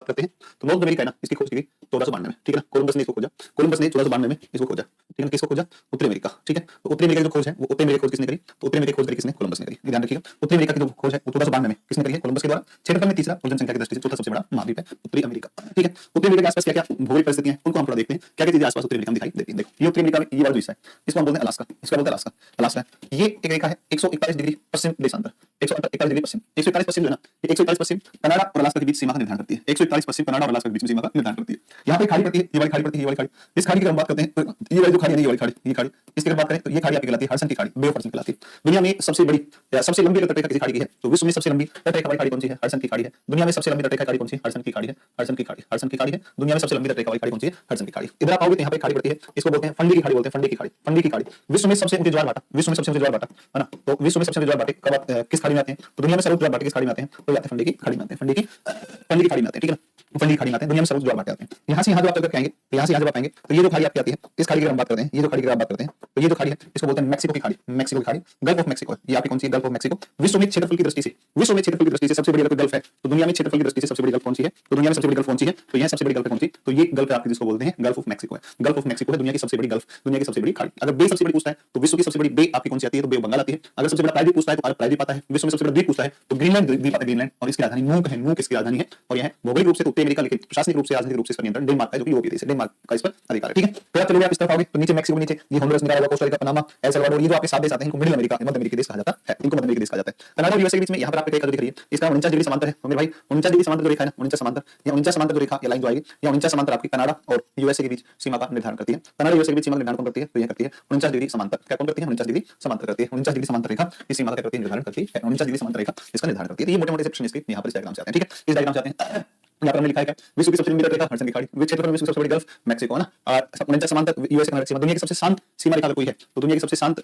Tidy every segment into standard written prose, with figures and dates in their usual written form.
करते हैं तो नॉर्थ अमेरिका है ना, इसकी खोज की गई 1492 में, ठीक है ना। कोलंबस ने इसको खोजा, कोलंबस ने 1492 में इसको खोजा, ठीक है ना। किसको खोजा? उत्तरी अमेरिका, ठीक है। तो उत्तरी अमेरिका की जो खोज है वो उत्तरी अमेरिका खोज किसने करी? तो उत्तरी अमेरिका खोज करी किसने? कोलंबस ने करी। ध्यान रखिएगा, उत्तरी अमेरिका की जो खोज है वो 1492 में किसने करी है? कोलंबस के द्वारा। क्षेत्रफल में तीसरा और जनसंख्या की दृष्टि से चौथा सबसे बड़ा महाद्वीप है उत्तरी अमेरिका, ठीक है। उत्तरी अमेरिका के आसपास क्या क्या भौगोलिक परिस्थितियां हैं उनको हम थोड़ा देखते हैं, क्या क्या चीजें आसपास उत्तरी अमेरिका में दिखाई देती हैं। देखो ये उत्तरी अमेरिका में ये वाला जो हिस्सा है इसको हम बोलते हैं अलास्का, इसका बोलते हैं अलास्का। अलास्का ये एक रेखा है 141 डिग्री पश्चिम देशांतर, 141 डिग्री पश्चिम, 141 पश्चिम जो है ना, 141 पश्चिम कनाडा और अलास्का के बीच सीमा का निर्धारण करती है। 141 पश्चिम कनाडा और अलास्का के बीच में सीमा का निर्धारण करती है। यहाँ पे खाड़ी पड़ती है, ये वाली खाड़ी पड़ती है, ये वाली खाड़ी। इस खाड़ी की हम बात करते हैं तो ये वाली जो खाड़ी है, ये वाली खाड़ी, ये खाड़ी, इसकी अगर बात करें तो ये खाड़ी आपकी कहलाती है हडसन की खाड़ी, बे ऑफ हडसन कहलाती है। दुनिया में सबसे बड़ी या सबसे लंबी तटरेखा किसी खाड़ी की है तो विश्व में सबसे लंबी तटरेखा वाली खाड़ी कौन सी है? हडसन की खाड़ी है। दुनिया में सबसे लंबी तटरेखा खाड़ी कौन सी है? हडसन की खाड़ी है, हडसन की खाड़ी, हडसन की खाड़ी है। दुनिया में सबसे लंबी तटरेखा वाली खाड़ी कौन सी है? हडसन की खाड़ी। इधर आप आओगे तो यहाँ पे खाड़ी पड़ती है, इसको बोलते हैं फंडी की खाड़ी, बोलते हैं फंडी की खाड़ी, फंडी की खाड़ी। विश्व में सबसे ऊंचे ज्वार भाटा, विश्व में सबसे ऊंचे ज्वार भाटा है ना, तो विश्व में सबसे ऊंचे ज्वार भाटे कब किस खाड़ी में आते हैं? तो दुनिया में सर्वोच्च ज्वार भाटे किस खाड़ी में आते हैं? तो आते हैं फंडी की खाड़ी में आते हैं, फंडी की खाड़ी में आते हैं, ठीक है ना। फंडी की खाड़ी में आते हैं, दुनिया में सर्वोच्च ज्वार भाटे आते हैं। यहाँ से यहाँ जब आप तक आएंगे तो यहाँ से यहाँ जब आप आएंगे तो ये जो खाड़ी आपकी आती है इस खाड़ी की हम बात करते हैं, ये जो खाड़ी की हम बात करते हैं तो ये जो खाड़ी है इसको बोलते हैं मैक्सिको की खाड़ी, मैक्सिको की खाड़ी, गल्फ ऑफ मैक्सिको। ये आपकी कौन सी? Gulf of Mexico. विश्व में क्षेत्रफल की दृष्टि से, विश्व में क्षेत्रफल की दृष्टि से सबसे बड़ी अगर गल्फ है तो दुनिया में क्षेत्रफल की दृष्टि से सबसे बड़ी गल्फ कौन सी है? तो दुनिया में सबसे बड़ी गल्फ कौन सी है? तो यह सबसे बड़ी गल्फ कौन सी? तो ये गल्फ आपकी जिसको बोलते हैं गल्फ ऑफ मैक्सिको है। गल्फ ऑफ मैक्सिको है दुनिया की सबसे बड़ी गल्फ, दुनिया की सबसे बड़ी खाड़ी। अगर बे सबसे बड़ी पूछता है तो विश्व की सबसे बड़ी बे आपकी कौन सी आती है? तो बे बंगाल आती है। अगर सबसे बड़ा प्रायद्वीप पूछता है तो प्रायद्वीप आता है। विश्व में सबसे बड़ा द्वीप पूछता है तो ग्रीनलैंड द्वीप आता है, ग्रीनलैंड, और इसकी राजधानी नूक है, नूक इसकी राजधानी है। और यह भौगोलिक रूप से उत्तरी अमेरिका लेकिन प्रशासनिक रूप से राजनीतिक रूप से इसका नियंत्रण डेनमार्क का जो कि यूरोपीय देश है, डेनमार्क का इस पर अधिकार है, ठीक है। फिर आप चलोगे आप इस तरफ आओगे तो नीचे मैक्सिको, नीचे ये Honduras, Nicaragua, Costa Rica, Panama, El Salvador, ये जो आपके सात देश आते हैं इनको मिडिल अमेरिका, मध्य अमेरिकी देश कहा जाता है, इनको मध्य अमेरिकी देश कहा जाता है। कनाडा और यूएसए के बीच में यहाँ पर आपको रेखा दिख रही है, इसका 49 डिग्री समांतर है मेरे भाई, 49 डिग्री समांतर जो रेखा है ना, 49 समांतर, या 49 समांतर जो रेखा या लाइन जो आएगी या 49 समांतर आपकी कनाडा और यूएसए के बीच सीमा का निर्धारण करती है। कनाडा यूएसए के बीच सीमा का निर्धारण कौन करती है? तो यह करती है 49 डिग्री समांतर। क्या कौन करती है? 49 डिग्री समांतर करती है। 49 डिग्री समांतर रेखा इस सीमा का क्या करती है? निर्धारण करती है। 49 डिग्री समांतर रेखा इसका निर्धारण करती है। ये मोटे-मोटे से प्रश्न इसके यहाँ पर इस डायग्राम से आते हैं, ठीक है। इस डायग्राम से आते हैं, यहाँ पर हमने लिखा है विश्व की सबसे लंबी तटरेखा हडसन की खाड़ी, क्षेत्रफल में विश्व की सबसे बड़ी गल्फ मैक्सिको है ना, और 49 समांतर यूएस कनाडा सीमा। दुनिया की सबसे शांत सीमा रेखा अगर कोई है तो दुनिया की सबसे शांत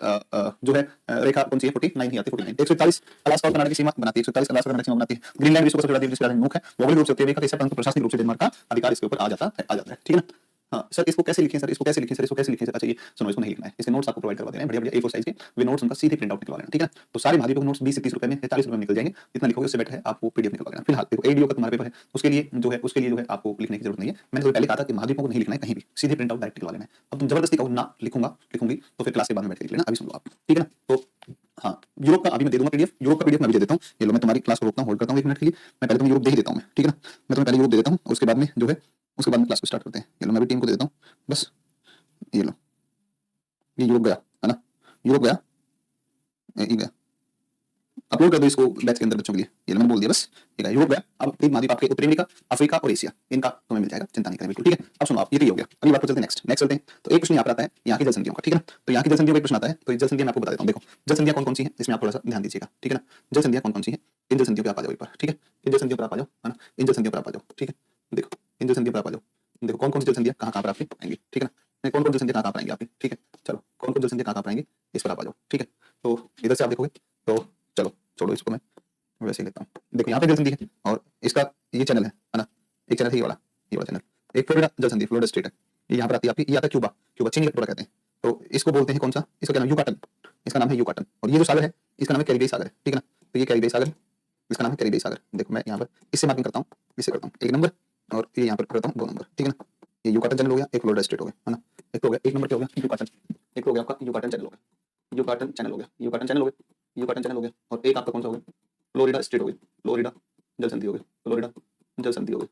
जो है रेखा कौन सी है? 49 ही आती है, 49। 141 अलास्का और कनाडा की सीमा बनाती है, 141 अलास्का कनाडा की सीमा बनाती है। ग्रीनलैंड विश्व का सबसे बड़ा द्वीप जिसकी राजधानी नूक है, भौगोलिक रूप से उत्तरी अमेरिका का हिस्सा परंतु प्रशासनिक रूप से डेनमार्क का अधिकार इसके ऊपर आ जाता है, ठीक है ना। हाँ सर इसको कैसे लिखें सर, इसको कैसे लिखें सर, इसको कैसे लिखें सर? अच्छा ये सुनो, इसको नहीं लिखना है, इसके नोट्स आपको प्रोवाइड करवा देना है, बढ़िया-बढ़िया A4 साइज के वे नोट्स उनका सीधे प्रिंट आउट निकलवा लेना, ठीक है ना। तो सारे महाद्वीपों के नोट्स 20 से 30 रुपए में, 40 रुपए में निकल जाएंगे, जितना लिखोगे उससे बेटर है आप वो पीडीएफ निकलवा लेना। फिलहाल देखो एडीओ का तुम्हारा पेपर है उसके लिए जो है आपको लिखने की जरूरत नहीं है। मैंने तो पहले कहा था कि महाद्वीपों को नहीं लिखना है कहीं भी, सीधे प्रिंट आउट डायरेक्ट निकलवा लेना है। अब तुम जबरदस्ती कहो ना लिखूंगी तो फिर क्लास के बाद में बैठ के लिख लेना, अभी सुन लो आप, ठीक है ना। तो हाँ यूरोप का अभी मैं दे दूंगा पीडीएफ, यूरोप का पीडीएफ मैं अभी दे देता हूँ। ये लो मैं तुम्हारी क्लास को रोकता हूँ, होल्ड करता हूँ 1 मिनट के लिए। मैं पहले तुम्हें यूरोप दे ही देता हूँ, ठीक है ना। मैं तुम्हें पहले यूरोप दे देता हूँ, उसके बाद में जो है उसके बाद में क्लास को स्टार्ट करते हैं। ये लो मैं अभी टीम को दे देता हूँ, बस ये लो, ये यूरोप गया है ना, यूरोप गया, ये गया, अपलोड कर दो इसको बैच के अंदर बच्चों के लिए। ये मैंने बोल दिया, बस ये गया, यूरोप गया। अब 3 महाद्वीप आपके उत्तरी अमेरिका, अफ्रीका और एशिया, इनका तुम्हें मिल जाएगा, चिंता नहीं करें बिल्कुल, ठीक है। अब सुनो आप, ये हो गया, अगली बात पर चलते हैं, नेक्स्ट चलते हैं। तो एक प्रश्न यहाँ पर आता है यहाँ की जलसंधियों का, ठीक है ना। तो यहाँ की जलसंधियों का एक प्रश्न आता है, तो जलसंधियां मैं आपको बता देता हूँ। देखो जलसंधियां कौन कौन सी है इसमें आप थोड़ा सा ध्यान दीजिएगा, ठीक है ना। जलसंधियां कौन कौन सी है, इन जलसंधियों पर आप आ जाओ एक बार, ठीक है। इन जलसंधियों पर आप आ जाओ, है ना, इन जलसंधियों पर आप आ जाओ, ठीक है। देखो इन जलसंधियों पर आप आ जाओ, देखो कौन कौन सी जलसंधियां कहाँ पर आपकी आएंगी, ठीक है ना। कौन कौन जलसंधियां कहाँ आएंगी आपकी, ठीक है। चलो कौन कौन जलसंधियां कहाँ आएंगी इस पर आप आ जाओ, ठीक है। तो इधर से आप देखोगे तो चलो छोड़ो इसको, मैं वैसे ही लेता हूँ। देखो यहाँ पे जलसंधि है और इसका ये चैनल है ना, एक चैनल है ये वाला चैनल, एक फ्लोरिडा जलसंधि, फ्लोरिडा स्टेट है, ये यहाँ पर आती है आपकी, ये आता है क्यूबा, क्यूबा चीनी का टुकड़ा कहते हैं। तो इसको बोलते हैं कौन सा, इसका क्या नाम, युकाटन, इसका नाम है युकाटन। और ये जो सागर है इसका नाम है कैरिबियाई सागर, ठीक है ना। तो ये कैरिबियाई सागर, इसका नाम है कैरिबियाई सागर। देखो मैं यहाँ पर इससे मार्किंग करता हूँ, इससे करता हूँ 1 नंबर, और ये यहाँ पर करता हूँ 2 नंबर, ठीक है ना। ये युकाटन चैनल हो गया, एक फ्लोरिडा स्टेट हो गया, है ना। एक हो गया 1 नंबर क्या हो गया, युकाटन, एक हो गया आपका युकाटन चैनल हो गया, युकाटन चैनल हो गया, युकाटन चैनल हो गया, युकाटन चैनल हो गया। और एक आपका कौन सा हो गया, फ्लोरिडा स्टेट हो गई, फ्लोरिडा जलसंधि हो गई, फ्लोरिडा जलसंधि हो गई,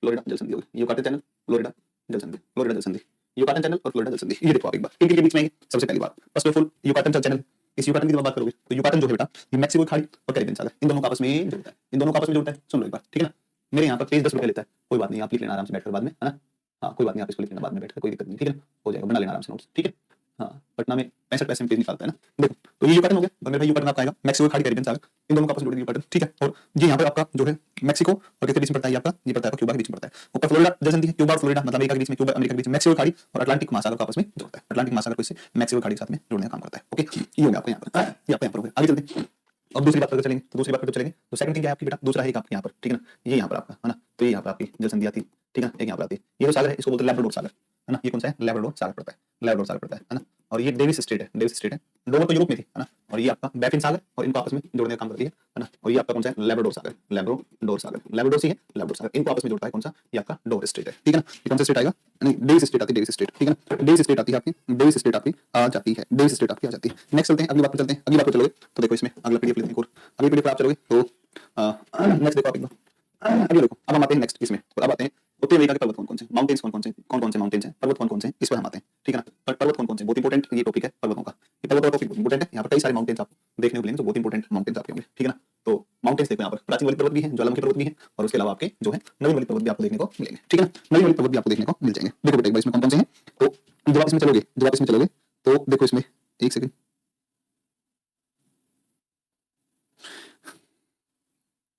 फ्लोरिडा जलसंधि हो गई। युकाटन चैनल, फ्लोरिडा जलसंधि, फ्लोरिडा जलसंधि, युकाटन चैनल और फ्लोरिडा जलसंधि। ये देखो आप एक बार इनके बीच में सबसे पहली बात, first of all Yucatan channel, इस युकाटन की बात करोगे तो युकाटन जो है बेटा ये मैक्सिको खाड़ी और कैरिबियन सागर, इन दोनों का आपस में जुड़ता है, इन दोनों का आपस में जुड़ता है। सुन लो एक बार, ठीक है ना। मेरे यहाँ पर पेज 10 रुपए लेता है, कोई बात नहीं, आप लिख लेना आराम से बैठकर बाद में, है ना। हाँ कोई बात नहीं, आप इसको लिख लेना बाद में बैठकर, कोई दिक्कत नहीं, ठीक है ना, हो जाएगा, बना लेना आराम से नोट्स, ठीक है। हाँ पटना में 65 पैसे में पेज निकालता है ना। देखो तो ये युकाटन हो गया, और मेरे भाई युकाटन आपका आएगा मैक्सिको खाड़ी कैरिबियन सागर, इन दोनों का आपस में जुड़ेगी युकाटन, ठीक है। और ये यहाँ पर आपका जो है मैक्सिको और किसके बीच में पड़ता है आपका, ये पड़ता है क्यूबा के बीच में पड़ता है। ऊपर फ्लोरिडा जलसंधि है, क्यूबा और फ्लोरिडा मतलब अमेरिका के बीच में, क्यूबा अमेरिका के बीच में, मैक्सिको खाड़ी और अटलांटिक महासागर का आपस में जुड़ता है। अटलांटिक महासागर को इससे मैक्सिको खाड़ी के साथ में जोड़ने का काम करता है, ओके। ये हो गया आपको यहाँ पर, ये आपको यहाँ पर हो गया। आगे चलते हैं, अब दूसरी बात पर चलेंगे, तो दूसरी बात पर चलेंगे तो सेकंड थिंग क्या है आपकी बेटा, दूसरा है आपके यहाँ पर, ठीक है ना। ये यहाँ पर आपका है ना, तो ये यहाँ पर आपकी जलसंधि आती है, ठीक है ना। एक यहाँ पर आती है, ये जो सागर है इसको बोलते हैं लैब्राडोर सागर, है ना, ये कौन सा है, लैब्राडोर सागर पड़ता है, लैब्राडोर सागर पड़ता है ना। और ये डेविस स्ट्रेट है, डेविस स्ट्रेट है, डोवर तो यूरोप में थी, है ना। और ये आपका बैफिन सागर, और इनको आपस में जोड़ने का काम करती है ना। और ये आपका कौन सा है, लैब्राडोर सागर, लैब्राडोर सागर, लैब्राडोर सी है, लैब्राडोर सागर, इनको आपस में जोड़ता है कौन सा, ये आपका डोवर स्ट्रेट है, ठीक है ना। ये कौन सा स्ट्रेट आएगा, नहीं डेविस स्ट्रेट आती है, डेविस स्ट्रेट, ठीक है ना। डेविस स्ट्रेट आती है आपकी, डेविस स्ट्रेट आपकी आ जाती है, डेविस स्ट्रेट आपकी आ जाती है। नेक्स्ट चलते हैं, अगली बात पर चलते हैं, अगली बात पर चलोगे तो देखो इसमें अगला पीडीएफ लेते हैं, अगली पीडीएफ पर आप चलोगे तो नेक्स्ट देखो आप एक बार, अभी देखो अब हम आते हैं नेक्स्ट इसमें, तो अब आते हैं उत्तरी अमेरिका के पर्वत कौन कौन से, माउंटेन्स कौन कौन से माउंटेन्स हैं, पर्वत कौन कौन से, इस पर हम आते हैं, ठीक है ना। पर पर्वत कौन कौन से, बहुत इंपॉर्टेंट ये टॉपिक है पर्वतों का, ये पर्वत का टॉपिक इंपॉर्टेंट है। यहाँ पर कई सारे माउंटेन्स आपको देखने को मिलेंगे, तो बहुत इंपॉर्टेंट माउंटेन्स आपके होंगे, ठीक है ना। तो माउंटेन्स देखो यहाँ पर प्राचीन वाली पर्वत भी है, ज्वालामुखी पर्वत भी है, और उसके अलावा आपके जो है नवीन वाली पर्वत भी आपको देखने को मिलेंगे, ठीक है ना। नवीन वाली पर्वत भी आपको देखने को मिल जाएंगे। देखो बेटा एक बार इसमें कौन कौन से हैं, तो जब आप इसमें चलोगे तो देखो इसमें एक सेकंड,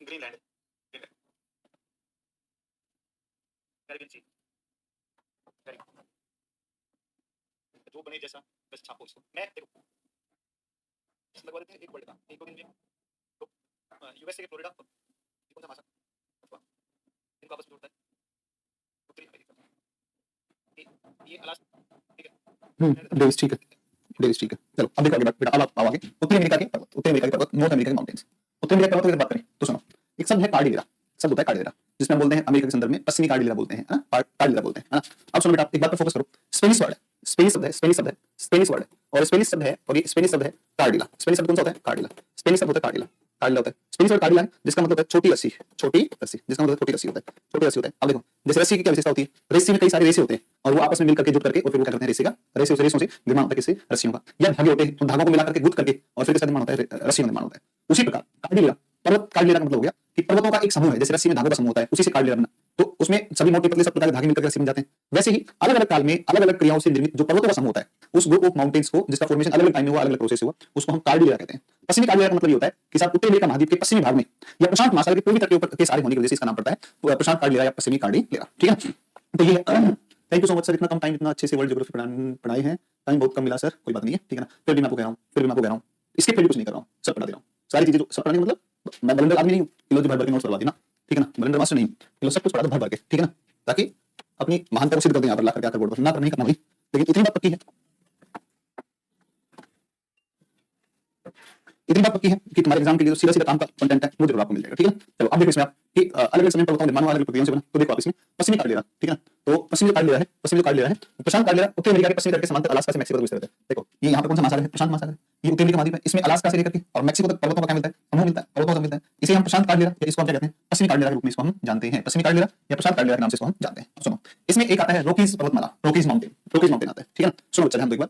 ग्रीनलैंड, कैरिबियन सी, जो बने जैसा बस छापो इसको। मैं देखो इसमें लगवा देते हैं एक वर्ड का, एक दिन में तो यूएसए के फ्लोरिडा कौन सा भाषा इनको आपस में जोड़ता है, उत्तरी अमेरिका, ये अलास्का, ठीक है डेविस, ठीक है डेविस, ठीक है। चलो अब देखो आगे बेटा, अब आप आगे उत्तरी अमेरिका के पर्वत, उत्तरी अमेरिका के पर्वत, नॉर्थ अमेरिका के माउंटेन्स। उत्तरी अमेरिका के पर्वत की बात करें तो सुनो, एक शब्द है कार्डिलेरा, शब्द होता है कार्डिलेरा, जिसमें हम बोलते हैं अमेरिका के संदर्भ में पश्चिमी कार्डिलेरा बोलते हैं, है ना, कार्डिलेरा बोलते हैं, है ना। अब सुनो बेटा एक बात पर फोकस करो, स्पेनिश वर्ड है, स्पेनिश शब्द है, स्पेनिश शब्द है, स्पेनिश वर्ड है, और स्पेनिश शब्द है, और ये स्पेनिश शब्द है कार्डिला। स्पेनिश शब्द कौन सा होता है, कार्डिला, स्पेनिश शब्द होता है कार्डिला, कार्डिला होता है स्पेनिश वर्ड कार्डिला है, जिसका मतलब है छोटी रस्सी, छोटी रस्सी, जिसका मतलब छोटी रस्सी होता है, छोटी रस्सी होता है। अब देखो जैसे रस्सी की क्या विशेषता होती है, रस्सी में कई सारे रेशे होते हैं, और वो आपस में मिलकर के जुट करके और फिर वो क्या करते हैं, रेशे का, रेशे से रेशों से निर्माण होता है, किससे, रस्सियों का, या धागे होते हैं, तो धागों को मिला करके गुथ करके और फिर इसका निर्माण होता है, रस्सियों का निर्माण होता है। उसी प्रकार कार्डिलेरा, पर्वत कार्डिलेरा का मतलब हो गया कि पर्वतों का एक समूह है, जैसे रस्सी में धागों का समूह होता है, उसी से कार्डिलेरा बना, तो उसमें सभी मोटे पतले सब प्रकार के धागे मिलकर रस्सी बन जाते हैं। वैसे ही अलग अलग काल में अलग अलग क्रियाओं से निर्मित जो पर्वतों का समूह होता है, उस ग्रुप ऑफ माउंटेन्स को जिसका फॉर्मेशन अलग अलग टाइम में हुआ, अलग अलग प्रोसेस हुआ, उसको हम कार्डिलेरा कहते हैं। पश्चिमी कार्डिलेरा का मतलब ये होता है कि साथ उत्तरी अमेरिका महाद्वीप के पश्चिमी भाग में या प्रशांत महासागर के पूर्वी तट के ऊपर के सारे होने की वजह से इसका नाम पड़ता है प्रशांत कार्डिलेरा या पश्चिमी कार्डिलेरा, ठीक है। तो ये thank you so much sir, इतना कम टाइम, इतना अच्छे से वर्ल्ड ज्योग्राफी पढ़ाई है, टाइम बहुत कम मिला सर, कोई बात नहीं है, ठीक है ना। फिर भी मैं आपको कह रहा हूँ, इसके फिर भी कुछ नहीं कर रहा हूँ, सब पढ़ा दे रहा हूँ, सारी चीजें सब पढ़ाने का मतलब मैं बलंदर आदमी नहीं हूँ, किलो भर भर के नोट्स पढ़वा दी ना, ठीक है ना, बलंदर मास्टर नहीं, किलो सब कुछ पढ़ा दो भर भर के, ठीक है ना, ताकि अपनी महानता को सिद्ध कर दें यहाँ पर ला करके आकर बोर्ड पर, ना नहीं करना भाई, लेकिन इतनी बात पक्की है, इतनी बात पक्की है कि तुम्हारे एग्जाम के लिए जो सीधा सीधा काम का कंटेंट है वो जरूर आपको मिल जाएगा, ठीक है। चलो अब देखो इसमें आप कि अलग अलग समय पर बताऊं निर्माण वाले अलग प्रक्रियाओं से बना, तो देखो आप इसमें पश्चिमी कार्डिलेरा, ठीक है ना, तो पश्चिमी कार्डिलेरा है, पश्चिमी कार्डिलेरा है, प्रशांत कार्डिलेरा उत्तरी अमेरिका के पश्चिमी तट के समांतर अलास्का से मैक्सिको तक विस्तृत है। देखो ये यहाँ पर कौन सा महासागर है, प्रशांत महासागर, ये उत्तरी अमेरिका महाद्वीप है, इसमें अलास्का से लेकर के और मैक्सिको तक पर्वतों का क्या मिलता है, समूह मिलता है, पर्वतों का मिलता है, इसे हम प्रशांत कार्डिलेरा या इसको हम क्या कहते हैं, पश्चिमी कार्डिलेरा के रूप में इसको हम जानते हैं, पश्चिमी कार्डिलेरा या प्रशांत कार्डिलेरा के नाम से इसको हम जानते हैं। सुनो इसमें एक आता है रोकीज पर्वतमाला, रोकीज माउंटेन आता है, ठीक है ना। सुनो बच्चा ध्यान दो एक बार,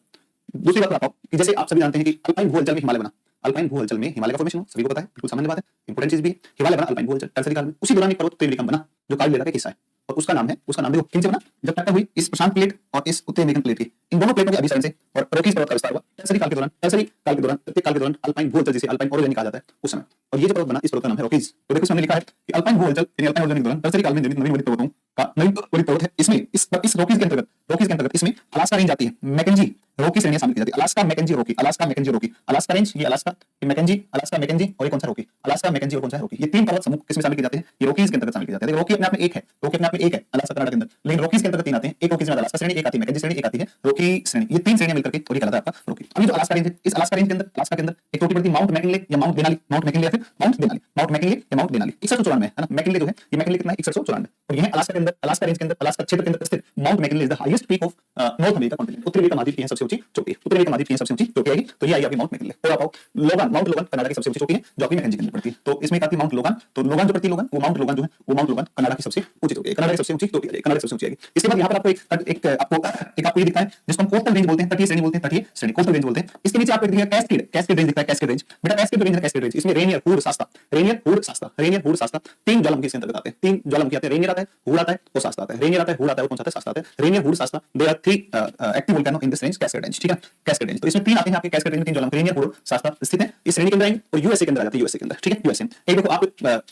दूसरी बात बताओ कि जैसे आप सभी जानते हैं कि अल्पाइन भूअंचल में हिमालय बना, अल्पाइन भूअंचल में हिमालय का फॉर्मेशन हो, सभी को पता है, बिल्कुल सामान्य बात है, इंपॉर्टेंट चीज भी है, हिमालय बना अल्पाइन भूअंचल टर्सरी काल में, उसी दौरान एक पर्वत उत्तरी अमेरिका बना जो कार्डिलेरा का हिस्सा है, और उसका नाम देखो किन से बना, जब टक्कर हुई इस प्रशांत प्लेट और इस उत्तरी अमेरिकन प्लेट की, इन दोनों प्लेटों के अभिसरण से और रोकीज पर्वत का विस्तार हुआ टर्सरी काल के दौरान, प्रत्येक काल के दौरान अल्पाइन भूअंचल जिसे अल्पाइन ओरेगन कहा जाता है उस समय, और ये जो पर्वत बना इस पर्वत का नाम है रोकीज। तो देखो इसमें लिखा है कि अल्पाइन भूअंचल यानी अल्पाइन ओरेगन के दौरान टर्सरी काल में निर्मित नवीन पर्वतों का नवीन पर्वत है, इसमें इस रोकीज के अंतर्गत इसमें अलास्का रेंज आती है, मैकेंजी रोकी श्रेणियां शामिल की जाती है, अलास्का मैकेंजी रोकी, अलास्का मैकेंजी रोकी, अलास्का रेंज, ये अलास्का, ये मैकेंजी, अलास्का मैकेंजी और ये कौन सा रोकी, अलास्का मैकेंजी और कौन सा रोकी, ये तीन पर्वत समूह किसमें शामिल किए जाते हैं, ये रोकीज के अंतर्गत शामिल किए जाते हैं। रोकी अपने आप में एक है, रोकी अपने आप में एक है अलास्का कनाडा के अंदर, लेकिन रोकीज के अंतर्गत तीन आते हैं, एक रोकीज में अलास्का श्रेणी, एक आती है मैकेंजी श्रेणी, एक आती है रोकी श्रेणी, ये तीन श्रेणियां मिलकर के और ये कहलाता है आपका रोकी। अभी जो अलास्का रेंज है, इस अलास्का रेंज के अंदर, अलास्का के अंदर एक चोटी पड़ती है माउंट मैकिनले या माउंट देनाली, माउंट मैकिनले या फिर माउंट देनाली, माउंट मैकिनले या माउंट देनाली 6194 है ना, मैकिनले जो है ये मैकिनले कितना है 6194, और ये है अलास्का के अंदर, अलास्का रेंज के अंदर, अलास्का क्षेत्र के अंदर स्थित mount McKinley is the highest peak of north America continent, उत्तरी अमेरिका महाद्वीप की सबसे ऊंची चोटी, उत्तरी अमेरिका महाद्वीप की सबसे ऊंची चोटी आएगी, तो ये आएगी आपकी माउंट मैकिनले। और आप लोगान, माउंट लोगान कनाडा की सबसे ऊंची चोटी है जो आपकी मैकेंजी के अंदर पड़ती है, तो इसमें एक आती है माउंट लोगान, तो लोगान जो पड़ती है लोगान, वो माउंट लोगान जो है वो माउंट लोगान कनाडा की सबसे ऊंची चोटी है, कनाडा की सबसे ऊंची चोटी है, कनाडा की सबसे ऊंची आएगी। इसके बाद यहाँ पर आपको आपको ये दिखता है जिसको हम कोस्टल रेंज बोलते हैं, तटीय श्रेणी बोलते हैं, तटीय श्रेणी कोस्टल रेंज बोलते हैं। इसके नीचे आपको दिखेगा कैस्केड, कैस्केड रेंज दिखता है, कैस्केड रेंज, बेटा कैस्केड रेंज है, कैस्केड रेंज, इसमें Rainier, Hood, Shasta, Rainier, Hood, Shasta, Rainier, Hood, Shasta, तीन ज्वालामुखी इसके अंतर्गत आते हैं, तीन ज्वालामुखी आते हैं, रेनियर आता है, हूड आता है और शास्ता आता है, रेनियर आता है, हूड आता है और कौन सा आता है, शास्ता आता है, Rainier, Hood, Shasta, there are three active volcano in this range cascade cascade range, ठीक है, कैस्केड रेंज। तो इसमें तीन आते हैं आपके कैस्केड रेंज में, तीन ज्वालामुखी रेंज पूर्व शास्त्र स्थित है, इस श्रेणी के अंदर आएंगे और यूएसए के अंदर आ जाते हैं, यूएसए के अंदर, ठीक है, यूएसए। एक देखो आप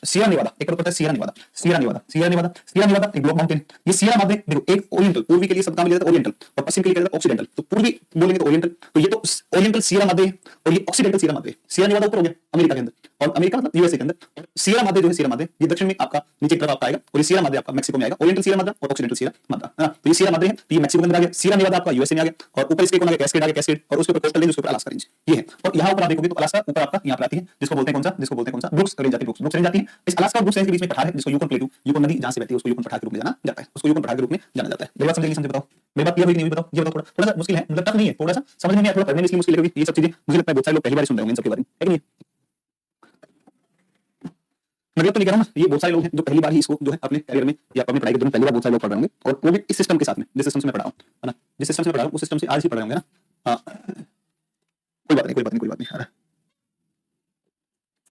सियरा नेवादा, एक पता है Sierra Nevada, Sierra Nevada, Sierra Nevada, Sierra Nevada एक ब्लॉक माउंटेन। ये सियरा मादे देखो, एक ओरिएंटल, पूर्वी के लिए शब्द मिल जाता है ओरिएंटल, और पश्चिम के लिए कहता है ऑक्सीडेंटल। तो पूर्वी बोलेंगे तो ओरिएंटल, तो ये तो ओरिएंटल सियरा मादे और ये ऑक्सीडेंटल सियरा मादे। सियरा नेवादा ऊपर हो गया अमेरिका के अंदर, और अमेरिका मतलब यूएसए के अंदर। सियरा मादे जो है, सियरा मादे ये दक्षिण में आपका नीचे की तरफ आपका आएगा, और ये सियरा मादे आपका मैक्सिको में आएगा, ओरिएंटल सियरा मादे और ऑक्सीडेंटल सियरा मादे, है ना। तो ये सियरा मादे है, ये मैक्सिको के अंदर आ गया, सियरा नेवादा आपका यूएसए में आ गया, और ऊपर इसके कौन आ गया, कैस्केड आ गया, कैस्केड, और उसके ऊपर कोस्टल रेंज, उसके ऊपर अलास्का रेंज, ये है। और यहाँ ऊपर आप देखोगे तो अलास्का ऊपर आपका यहाँ पर आती है, जिसको बोलते हैं कौन सा, जिसको बोलते हैं कौन सा, ब्रुक्स रेंज आती है, ब्रुक्स रेंज आती है। इस अलास्का और ब्रुक्स रेंज के बीच में पठार है, जिसको यूकोन प्लेटू, यूकोन नदी जहां से बहती है उसको यूकोन पठार के रूप में जाना जाता है, उसको यूकोन पठार के रूप में जाना जाता है। मेरी बात समझेंगे, समझे बताओ, मेरी बात क्लियर हुई कि नहीं हुई बताओ, ये बताओ। थोड़ा थोड़ा सा मुश्किल है, मतलब टफ नहीं है, थोड़ा सा समझ में नहीं आया, थोड़ा पढ़ने में इसलिए मुश्किल होगी, ये सब चीजें मुझे लगता है बहुत सारे लोग पहली बार सुन रहे होंगे इन सब के बारे में, है कि नहीं। मतलब तो नहीं कह रहा हूं ना, ये बहुत सारे लोग हैं जो पहली बार ही इसको जो है अपने करियर में या अपनी पढ़ाई के दौरान पहली बार बहुत सारे लोग पढ़ रहे होंगे, और वो भी इस सिस्टम के साथ में, जिस सिस्टम से मैं पढ़ा हूं, है ना, जिस सिस्टम से मैं पढ़ा हूं उस सिस्टम से आज ही पढ़ रहे होंगे ना। कोई बात नहीं, कोई बात नहीं, कोई बात नहीं।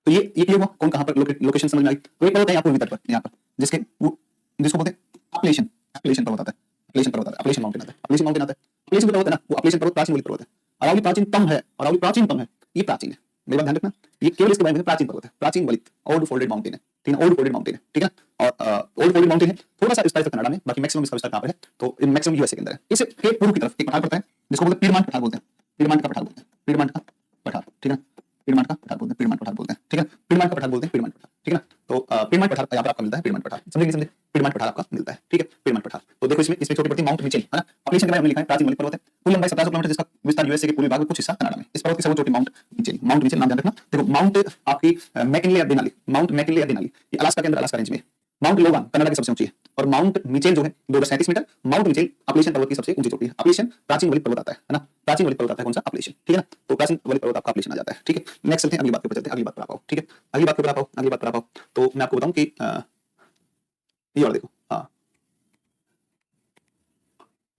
तो ये क्लियर हुआ कौन कहां पर लोकेशन समझ में आई। तो एक पर्वत है यहाँ पूर्वी तट पर, यहाँ पर जिसके जिसको बोलते हैं अपलेशन, अपलेशन पर्वत आता है, अपलेशन पर्वत आता है, अपलेशन माउंटेन आता है, अपलेशन माउंटेन आता है। अपलेशन पर्वत है ना, वो अपलेशन पर्वत प्राचीन पर्वत है, अरावली प्राचीनतम है, अरावली प्राचीनतम है, ये प्राचीन है, मेरी बात ध्यान रखना, ये केवल इसके बारे में प्राचीन पर्वत है, प्राचीन वलित, ओल्ड फोल्डेड माउंटेन है, ठीक है, ओल्ड फोल्डेड माउंटेन है, ठीक है। और ओल्ड फोल्डेड माउंटेन है, थोड़ा सा विस्तार कनाडा में, बाकी मैक्सिमम इसका विस्तार कहां पर है, तो मैक्सिमम यूएसए के अंदर है। इससे पूर्व की तरफ एक पठार पड़ता है, जिसको बोलते हैं पीरमांट पठार बोलते हैं, पीरमांट का पठार बोलते हैं, पीरमांट का पठार, ठीक है, पीरमांट का पठार बोलते हैं, पीरमांट पठार बोलते हैं, ठीक है, पीरमांट का पठार बोलते हैं, पीरमांट पठार, ठीक है ना। तो पीरमांट पठार यहाँ पर आपका मिलता है, पीरमांट पठार, समझेंगे समझे, पीरमांट पठार आपका मिलता है, ठीक है, पीरमांट पठार। तो देखो इसमें छोटी पड़ती माउंट मिचेल, है ना, अपलेशन के बारे में लिखा है, प्राचीन वलित पर्वत है, कुल लंबाई 1700 किलोमीटर, जिसका विस्तार यूएसए के पूर्वी भाग में कुछ हिस्सा कनाडा में। इस पर्वत की सर्वोच्च चोटी माउंट मिचेल, माउंट मिचेल नाम ध्यान रखना। देखो माउंट आपकी McKinley Denali, mount McKinley Denali, ये अलास्का के अंदर, अलास्का रेंज में। माउंट लोगान कनाडा की सबसे ऊंची है, और माउंट मिचेल जो है 237 मीटर, माउंट मिचेल अपलेशन पर्वत की सबसे ऊंची चोटी है। अपलेशन प्राचीन वलित पर्वत आता है ना, प्राचीन वलित पर्वत आता है कौन सा, अपलेशन, ठीक है ना। तो प्राचीन वलित पर्वत आपका अपलेशन आ जाता है, ठीक है। नेक्स्ट चलते हैं अगली बात पे, चलते हैं अगली बात पर आप आओ, ठीक है, अगली बात पे आप आओ, अगली बात पर आप आओ। तो मैं आपको बताऊं कि ये और देखो, हाँ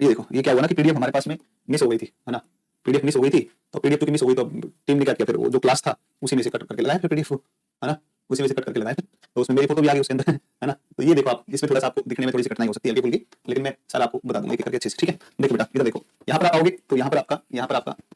ये देखो, ये क्या हुआ ना कि पीडीएफ हमारे पास में मिस हो गई थी, है ना, पीडीएफ मिस हो गई थी। तो पीडीएफ तो मिस हो गई, तो टीम ने क्या किया, फिर वो जो क्लास था उसी में से कट करके लगाया फिर पीडीएफ, है ना, उसी में से कट करके लगाया फिर। तो उसमें मेरी फोटो भी आ गई उसके अंदर, है ना। तो ये देखो आप, इसमें थोड़ा सा आपको दिखने में थोड़ी सी कठिनाई हो सकती है हल्की फुल्की, लेकिन मैं सारा आपको बता दूंगा एक करके अच्छे से, ठीक है। देखो बेटा इधर देखो, यहाँ पर आप आओगे तो यहाँ पर आपका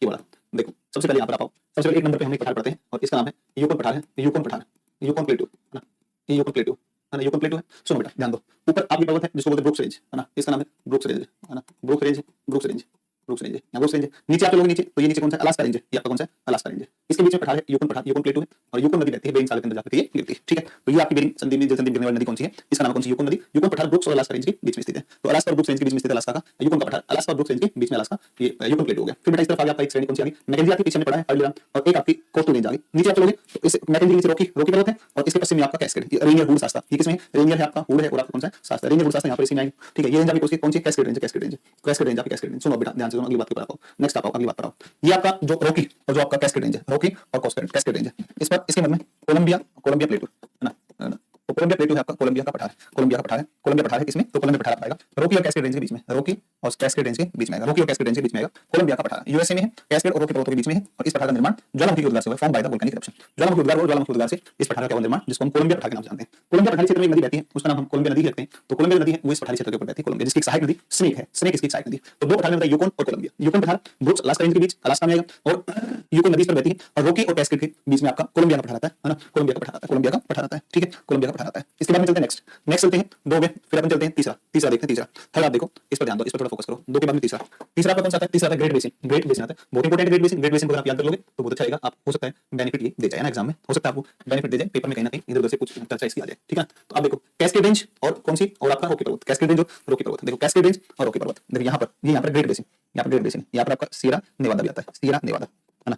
ये वाला देखो, सबसे पहले यहाँ पर आप आओ, सबसे पहले एक नंबर पे हम एक पठार पढ़ते हैं, और इसका नाम है यूकोन पठार है, यूकोन पठार, यूकोन प्लेटू, है ना, ये यूकोन प्लेटू है ना, यूकोन प्लेटू है। सुनो बेटा ध्यान दो, ऊपर आपकी पर्वत है जिसको बोलते हैं ब्रुक्स रेंज, है ना, इसका नाम है ब्रुक्स रेंज, है ना, brooks range, brooks range, brooks range, यहाँ ब्रुक्स रेंज। नीचे आप लोग नीचे, तो ये नीचे कौन सा, अलास्का रेंज है, ये आपका कौन सा, अलास्का रेंज है। इसके बीच में पठार है यूकोन पठार, यूकोन प्लेटू है, और यूकोन नदी बहती है बेरिंग सागर के अंदर जाकर ये गिरती है, ठीक है। तो ये आपकी बेरिंग संधि में जल संधि गिरने वाली नदी कौन सी है, इसका नाम कौन सी, यूकोन नदी। यूकोन पठार ब्रुक्स और अलास्का रेंज के बीच में स्थित है, तो अलास्का और ब्रुक्स रेंज के बीच में स्थित है अलास्का का यूकोन का पठार, अलास्का और ब्रुक्स रेंज के बीच में अलास्का, ये यूकोन प्लेटू हो गया। फिर बेटा इस तरफ आ गया आपका एक श्रेणी कौन सी आ गई, मैकेंजी आपके पीछे में पड़ा है अर्लियन, और एक आपकी कोस्टल रेंज आ गई। नीचे आप चलोगे तो इस मैकेंजी नीचे रॉकी पर्वत है, और इसके पश्चिम में आपका कैस्केड, ये रेनियर हुड शास्ता, ये किसमें, रेनियर है आपका, हुड है, और आपका कौन सा शास्ता, रेनियर हुड शास्ता यहाँ पर इसी में आएगा, ठीक है। ये रेंज आपकी कौन सी, cascade range, cascade range, cascade range आपकी, कैस्केड रेंज। सुनो बेटा ध्यान से, अगली बात पर आओ, नेक्स्ट आप आओ, अगली बात पर आओ। ये आपका जो रॉकी और जो आपका कैस्केड रेंज है, रॉकी और कैस्केड रेंज है, इस पर इसके मध्य में कोलंबिया, कोलंबिया प्लेटू, है ना, तो कोलंबिया प्लेटू है आपका, कोलंबिया का पठार, कोलंबिया का पठार है, कोलंबिया पठार है किसमें, तो कोलंबिया पठार आएगा रॉकी और कैस्केड रेंज के बीच में, रॉकी और कैस्केड रेंज के बीच में आएगा, रॉकी और कैस्केड रेंज के बीच में आएगा कोलंबिया का पठार, यूएसए में है, कैस्केड और रॉकी पर्वतों के बीच में है। और इस पठार का निर्माण ज्वालामुखी के उद्गार से हुआ, form by the volcanic eruption, ज्वालामुखी उद्गार और ज्वालामुखी उद्गार से इस पठार का निर्माण, जिसको हम कोलंबिया पठार के नाम से जानते हैं। कोलंबिया पठारी क्षेत्र में एक नदी बहती है, उसका नाम हम कोलंबिया नदी रखते हैं। तो कोलंबिया नदी है वो इस पठारी क्षेत्र के ऊपर बहती है, कोलंबिया, जिसकी सहायक नदी स्नेक है, स्नेक इसकी सहायक नदी। तो दो पठार में यूकोन और कोलंबिया, यूकोन पठार ब्रुक्स अलास्का रेंज के बीच, अलास्का में आएगा, और यूकोन नदी पर बहती है, और रॉकी और कैस्केड के बीच में आपका कोलंबिया का पठार आता है ना, कोलंबिया का पठार आता है, कोलंबिया का पठार आता है, ठीक है, कोलंबिया का पठार आता है। इसके बाद में चलते हैं नेक्स्ट, नेक्स्ट चलते हैं दो में, फिर अपन चलते हैं तीसरा, तीसरा देखते हैं, तीसरा थर्ड आप देखो, इस पर ध्यान दो, इस पर थोड़ा फोकस करो। दो के बाद में तीसरा, तीसरा आपका कौन सा आता है, तीसरा आता है ग्रेट बेसिन, ग्रेट बेसिन आता है, बहुत important great basin. Great basin को अगर आप याद कर लोगे तो बहुत अच्छा रहेगा, आप हो सकता है बेनिफिट ये दे जाए ना एग्जाम में, हो सकता है आपको बेनिफिट दे जाए पेपर में, कहीं ना कहीं इधर उधर से कुछ चर्चा इसकी आ जाए, ठीक है। तो आप देखो कैस्केड रेंज और कौन सी, और आपका रॉकी पर्वत, कैस्केड रेंज और रॉकी पर्वत, देखो कैस्केड रेंज और रॉकी पर्वत, देखो यहाँ पर, ये यहाँ पर ग्रेट बेसिन, यहाँ पर ग्रेट बेसिन, यहाँ पर आपका सियरा नेवादा भी आता है, सियरा नेवादा, है ना,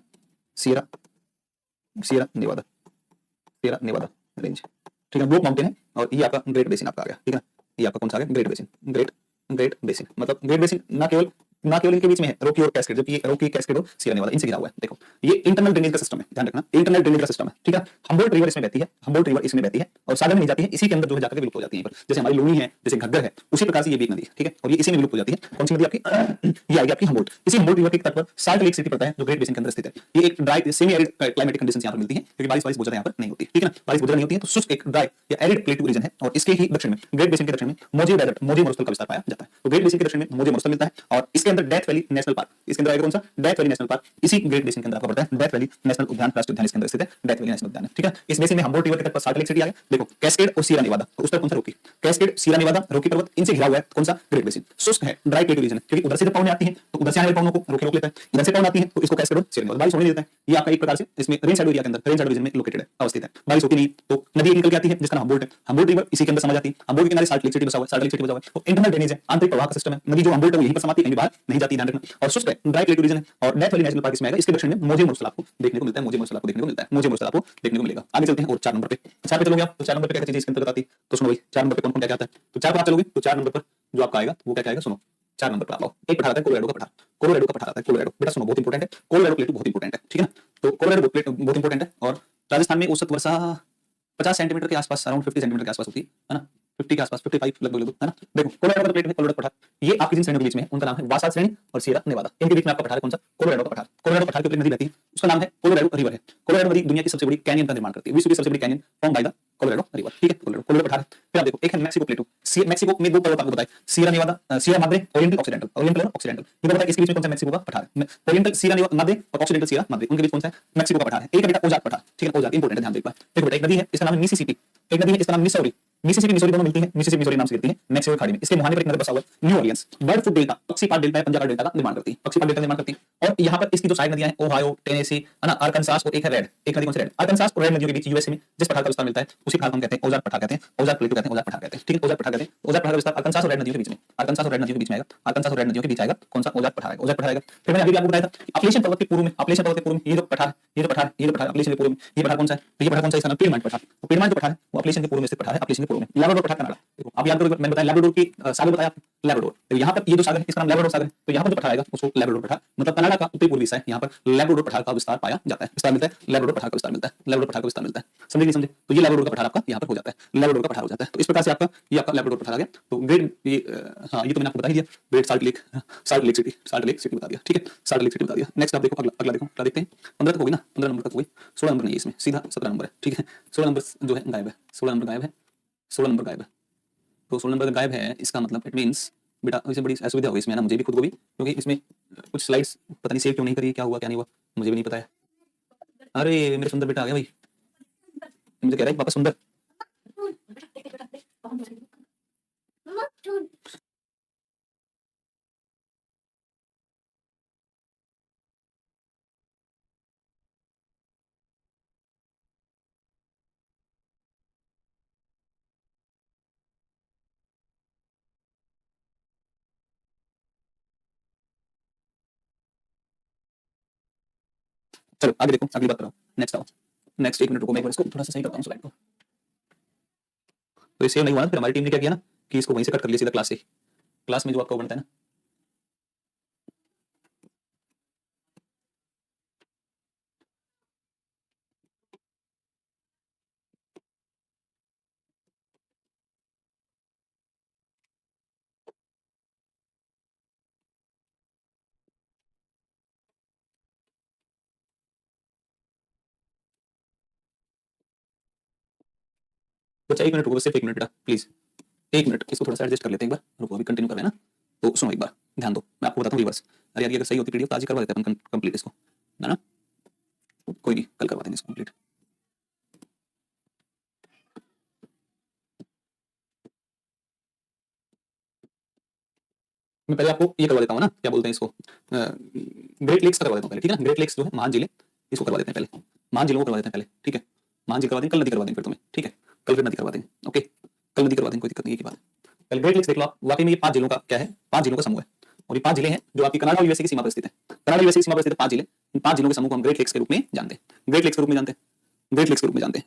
Sierra Nevada, Sierra Nevada range, ठीक है, ब्लू माउंटेन है, और ये आपका ग्रेट बेसिन आपका आ गया, ठीक है। ये आपका कौन सा आ गया, ग्रेट बेसिन, ग्रेट बेसिन, मतलब ग्रेट बेसिन ना केवल इनके बीच में है रॉकी और कैस्केड, जबकि रॉकी, कैस्केड और सियरा नेवादा इनसे घिरा हुआ है। देखो ये इंटरनल ड्रेनेज का सिस्टम है, ध्यान रखना, इंटरनल ड्रेनेज का सिस्टम है, ठीक है। हम्बोल्ट रिवर इसमें बहती है, हम्बोल्ट रिवर इसमें बहती है, और सागर में नहीं जाती है, इसी के अंदर जो है जाकर विलुप्त हो जाती है। जैसे हमारी लूनी है, जैसे घग्गर है, उसी प्रकार से ये भी एक नदी है, ठीक है, और ये इसी में विलुप्त हो जाती है। कौन सी नदी आपकी, ये आएगी आपकी हम्बोल्ट। इसी हम्बोल्ट रिवर के तट पर साल्ट लेक सिटी पड़ता है, जो ग्रेट बेसिन के अंदर स्थित है। ये एक dry semi arid climatic conditions यहाँ पर मिलती है, क्योंकि बारिश बहुत ज्यादा यहाँ पर नहीं होती, ठीक है ना, बारिश बहुत ज्यादा नहीं होती है, तो शुष्क एक ड्राई या एरिड प्लेटू रीजन है। और इसके ही दक्षिण में, ग्रेट बेसिन के दक्षिण में मोजे डेजर्ट, मोजे मरुस्थल का विस्तार पाया जाता है। तो ग्रेट बेसिन के दक्षिण में मोजे मरुस्थल मिलता है, और इसके अंदर डेथ वैली नेशनल पार्क, इसके अंदर आएगा कौन सा, डेथ वैली नेशनल पार्क, इसी ग्रेट बेसिन के अंदर आपको पड़ता है डेथ वैली नेशनल उद्यान, राष्ट्रीय उद्यान इसके अंदर स्थित है, डेथ वैली नेशनल उद्यान है, ठीक है। इस बेसिन में हम्बोल्ट रिवर के तट पर साल्ट लेक सिटी आ गया, देखो कैस्केड और सीरा नेवादा, तो उस तरफ कौन सा, रॉकी, कैस्केड, सीरा नेवादा, रॉकी पर्वत, इनसे घिरा हुआ है कौन सा, ग्रेट बेसिन। शुष्क है, ड्राई प्लेटू रीजन है, क्योंकि उधर से जब पवन आती है तो उधर से आने वाले पवनों को रोक लेता है, इधर से पवन आती है तो इसको कैस्केड और सीरा नेवादा बारिश होने देता है। ये आपका एक प्रकार से इसमें रेन शैडो एरिया के अंदर, रेन शैडो रीजन में लोकेटेड है, अवस्थित है, बारिश होती नहीं, तो नदी निकल के आती है जिसका नाम हम्बोल्ट है, हम्बोल्ट रिवर इसी के अंदर समा जाती है, हम्बोल्ट के किनारे साल्ट लेक सिटी बसा हुआ है, साल्ट लेक सिटी बसा हुआ है, तो इंटरनल ड्रेनेज है, आंतरिक प्रवाह का सिस्टम है, नदी जो हम्बोल्ट है वो यहीं पर समाती है, कहीं बाहर नहीं जाती, ध्यान रखना। और शुष्क है, ड्राई प्लेटू रीजन है, और डेथ वैली नेशनल पार्क इसमें आएगा, इसके दक्षिण में मोजे मोरसल आपको देखने को मिलता है, मोजे मोरसल आपको देखने को मिलता है, मोजे मोरसल आपको देखने को मिलेगा। आगे चलते हैं और 4 नंबर पे, 4 पे चलोगे आप तो 4 नंबर पे क्या चीज इसके अंतर्गत आती है, तो सुनो भाई 4 नंबर पे कौन कौन क्या आता है, तो 4 पर आप चलोगे तो 4 नंबर पर जो आपका आएगा वो क्या आएगा, सुनो 4 नंबर पर आप आओ, एक पठार आता है कोलोराडो का पठार, कोलोराडो का पठार आता है, कोलोराडो बेटा सुनो बहुत इंपॉर्टेंट है, कोलोराडो प्लेटू बहुत इंपॉर्टेंट है, ठीक है ना। तो कोलोराडो प्लेटू बहुत इंपॉर्टेंट है, और राजस्थान में औसत वर्षा 50 सेंटीमीटर के आसपास, अराउंड 50 सेंटीमीटर के आसपास होती है ना, 50 के आसपास, 55 लगभग है ना। देखो कोलोराडो का प्लेट है, कोलोराडो पठार, ये आपकी जिन श्रेणियों के बीच में है उनका नाम है वासाद श्रेणी और सियरा नेवादा, इनके बीच में आपका पठार है कौन सा, कोलोराडो का पठार। कोलोराडो पठार के ऊपर नदी बहती है, उसका नाम है कोलोराडो रिवर है। कोलोराडो नदी दुनिया की सबसे बड़ी कैनियन का निर्माण करती है, विश्व की सबसे बड़ी canyon form by the Colorado river, ठीक है, कोलोराडो पठार। फिर आप देखो एक है मैक्सिको प्लेटू, मैक्सिको में 2 पर्वत आपको बताए, Sierra Nevada, Sierra Madre, Oriental Occidental, Oriental और ऑक्सीडेंटल, ये बताया इसके बीच में कौन सा मैक्सिको का पठार है, ओरिएंटल सियरा माद्रे और ऑक्सीडेंटल सियरा माद्रे, उनके बीच कौन सा मैक्सिको का पठार है। एक बेटा ओजाक पठार, ठीक है, ओजाक इंपॉर्टेंट है, ध्यान दे एक बार। देखो बेटा एक नदी है इसका नाम है मिसिसिपी, एक नदी है इसका नाम मिसौरी, मिसिसिपी मिसौरी दोनों मिलती हैं, मिसिसिपी मिसौरी नाम से गिरती है मैक्सिको खाड़ी में, इसके मुहाने पर एक नदी बसा हुआ है New Orleans, bird foot delta, पक्षीपात डेल्टा है, पंजाकार डेल्टा का निर्माण करती है, पक्षीपात डेल्टा निर्माण करती है। और यहाँ पर इसकी जो साइड नदियां हैं ओहायो, टेनेसी है ना, आर्कनसास और एक है रेड, एक नदी कौन सी रेड, आर्कनसास और रेड नदियों के बीच यूएसए में जिस पठार का विस्तार मिलता है उसी पठार को हम कहते हैं ओजाक पठार कहते हैं, ओजाक प्लेटू कहते हैं, ओजाक पठार कहते हैं, ठीक है, ओजाक पठार कहते हैं। ओजाक पठार का विस्तार आर्कनसास और रेड नदियों के बीच में, आर्कनसास और रेड नदियों के बीच में आएगा, आर्कनसास और रेड नदियों के बीच आएगा कौन सा, ओजाक पठार आएगा, ओजाक पठार आएगा। फिर मैंने अभी आपको बताया था अपलेशियन पर्वत के पूर्व में, अपलेशियन पर्वत के पूर्व में ये जो पठार, ये जो पठार, ये जो पठार अपलेशियन के पूर्व में, ये पठार कौन सा है, ये पठार कौन सा है, इसका नाम पीरमांट पठार, तो पीरमांट जो पठार है वो अपलेशियन के पूर्व में स्थित पठार है, अपलेशियन के पूर्व में। लैब्राडोर पठार कनाडा, देखो आप याद करोगे मैंने बताया लैब्राडोर की सागर बताया, लैब्राडोर, तो यहाँ पर ये जो सागर है इसका नाम लैब्राडोर सागर है, तो यहाँ पर जो पठार आएगा उसको लैब्राडोर पठार, मतलब कनाडा का उत्तरी पूर्वी हिस्सा है, यहाँ पर लैब्राडोर पठार का विस्तार पाया जाता है, विस्तार मिलता है, लैब्राडोर पठार का विस्तार मिलता है, लैब्राडोर पठार का विस्तार मिलता है, समझे नहीं समझे, तो ये लैब्राडोर का पठार आपका यहाँ पर हो जाता है, लैब्राडोर का पठार हो जाता है। तो इस प्रकार से आपका ये आपका लैब्राडोर पठार आ गया। तो ग्रेट ये हाँ ये तो मैंने आपको बता ही दिया, great salt lake, salt lake city, salt lake city बता दिया, ठीक है, साल्ट लेक सिटी बता दिया। नेक्स्ट आप देखो अगला, अगला देखो, अगला देखते हैं, 15 तक होगी ना, 15 नंबर तक होगी, 16 नंबर नहीं है इसमें, सीधा 17 नंबर है, ठीक है, 16 नंबर जो है गायब है, 16 नंबर गायब है, 16 नंबर गायब है, तो 16 नंबर गायब है, इसका मतलब इट मींस बेटा इससे बड़ी असुविधा होगी इसमें ना, मुझे भी खुद को भी, क्योंकि इसमें कुछ स्लाइड्स पता नहीं सेव क्यों नहीं करी, क्या हुआ क्या नहीं हुआ मुझे भी नहीं पता है। अरे मेरे सुंदर बेटा आ गया भाई, मुझे कह रहा है पापा सुंदर, चलो आगे देखो, अगली बात करो, नेक्स्ट आओ, नेक्स्ट 1 मिनट रुको, मैं एक बार इसको थोड़ा सा सही करता हूं स्लाइड को। तो ये सेव नहीं हुआ ना, फिर हमारी टीम ने क्या किया ना कि इसको वहीं से कट कर लिया सीधा क्लास से, क्लास में जो आपका बनता है ना, बच्चा 1 मिनट रुको, सिर्फ 1 मिनट बेटा प्लीज, 1 मिनट, इसको थोड़ा सा एडजस्ट कर लेते हैं एक बार, रुको अभी कंटिन्यू कर रहे हैं ना। तो सुनो एक बार ध्यान दो, मैं आपको बताता हूँ रिवर्स, अरे यार ये अगर सही होती पीडीएफ तो आज ही करवा देते अपन कंप्लीट इसको, है ना, कोई नहीं कल करवा देंगे इसको कंप्लीट। मैं पहले आपको ये करवा देता हूँ ना, क्या बोलते हैं इसको, ग्रेट लेक्स का करवा देता हूँ पहले, ठीक है ना, ग्रेट लेक्स जो है महान झीलें, इसको करवा देते हैं पहले, महान झीलों को करवा देते हैं पहले, ठीक है, महान झील करवा देंगे, कल नदी करवा देंगे फिर तुम्हें, ठीक है, कल फिर नदी करवा देंगे, ओके, कल नदी करवा देंगे, कोई दिक्कत नहीं है की बात। पहले ग्रेट लेक्स देख लो आप, वाकई में ये 5 जिलों का क्या है, 5 जिलों का समूह है, और ये 5 जिले हैं जो आपकी कनाडा और यूएसए की सीमा पर स्थित है, कनाडा यूएसए की सीमा पर स्थित 5 जिले, इन 5 जिलों के समूह को हम ग्रेट लेक्स के रूप में जानते हैं, ग्रेट लेक्स के रूप में जानते हैं, ग्रेट लेक्स के रूप में जानते हैं,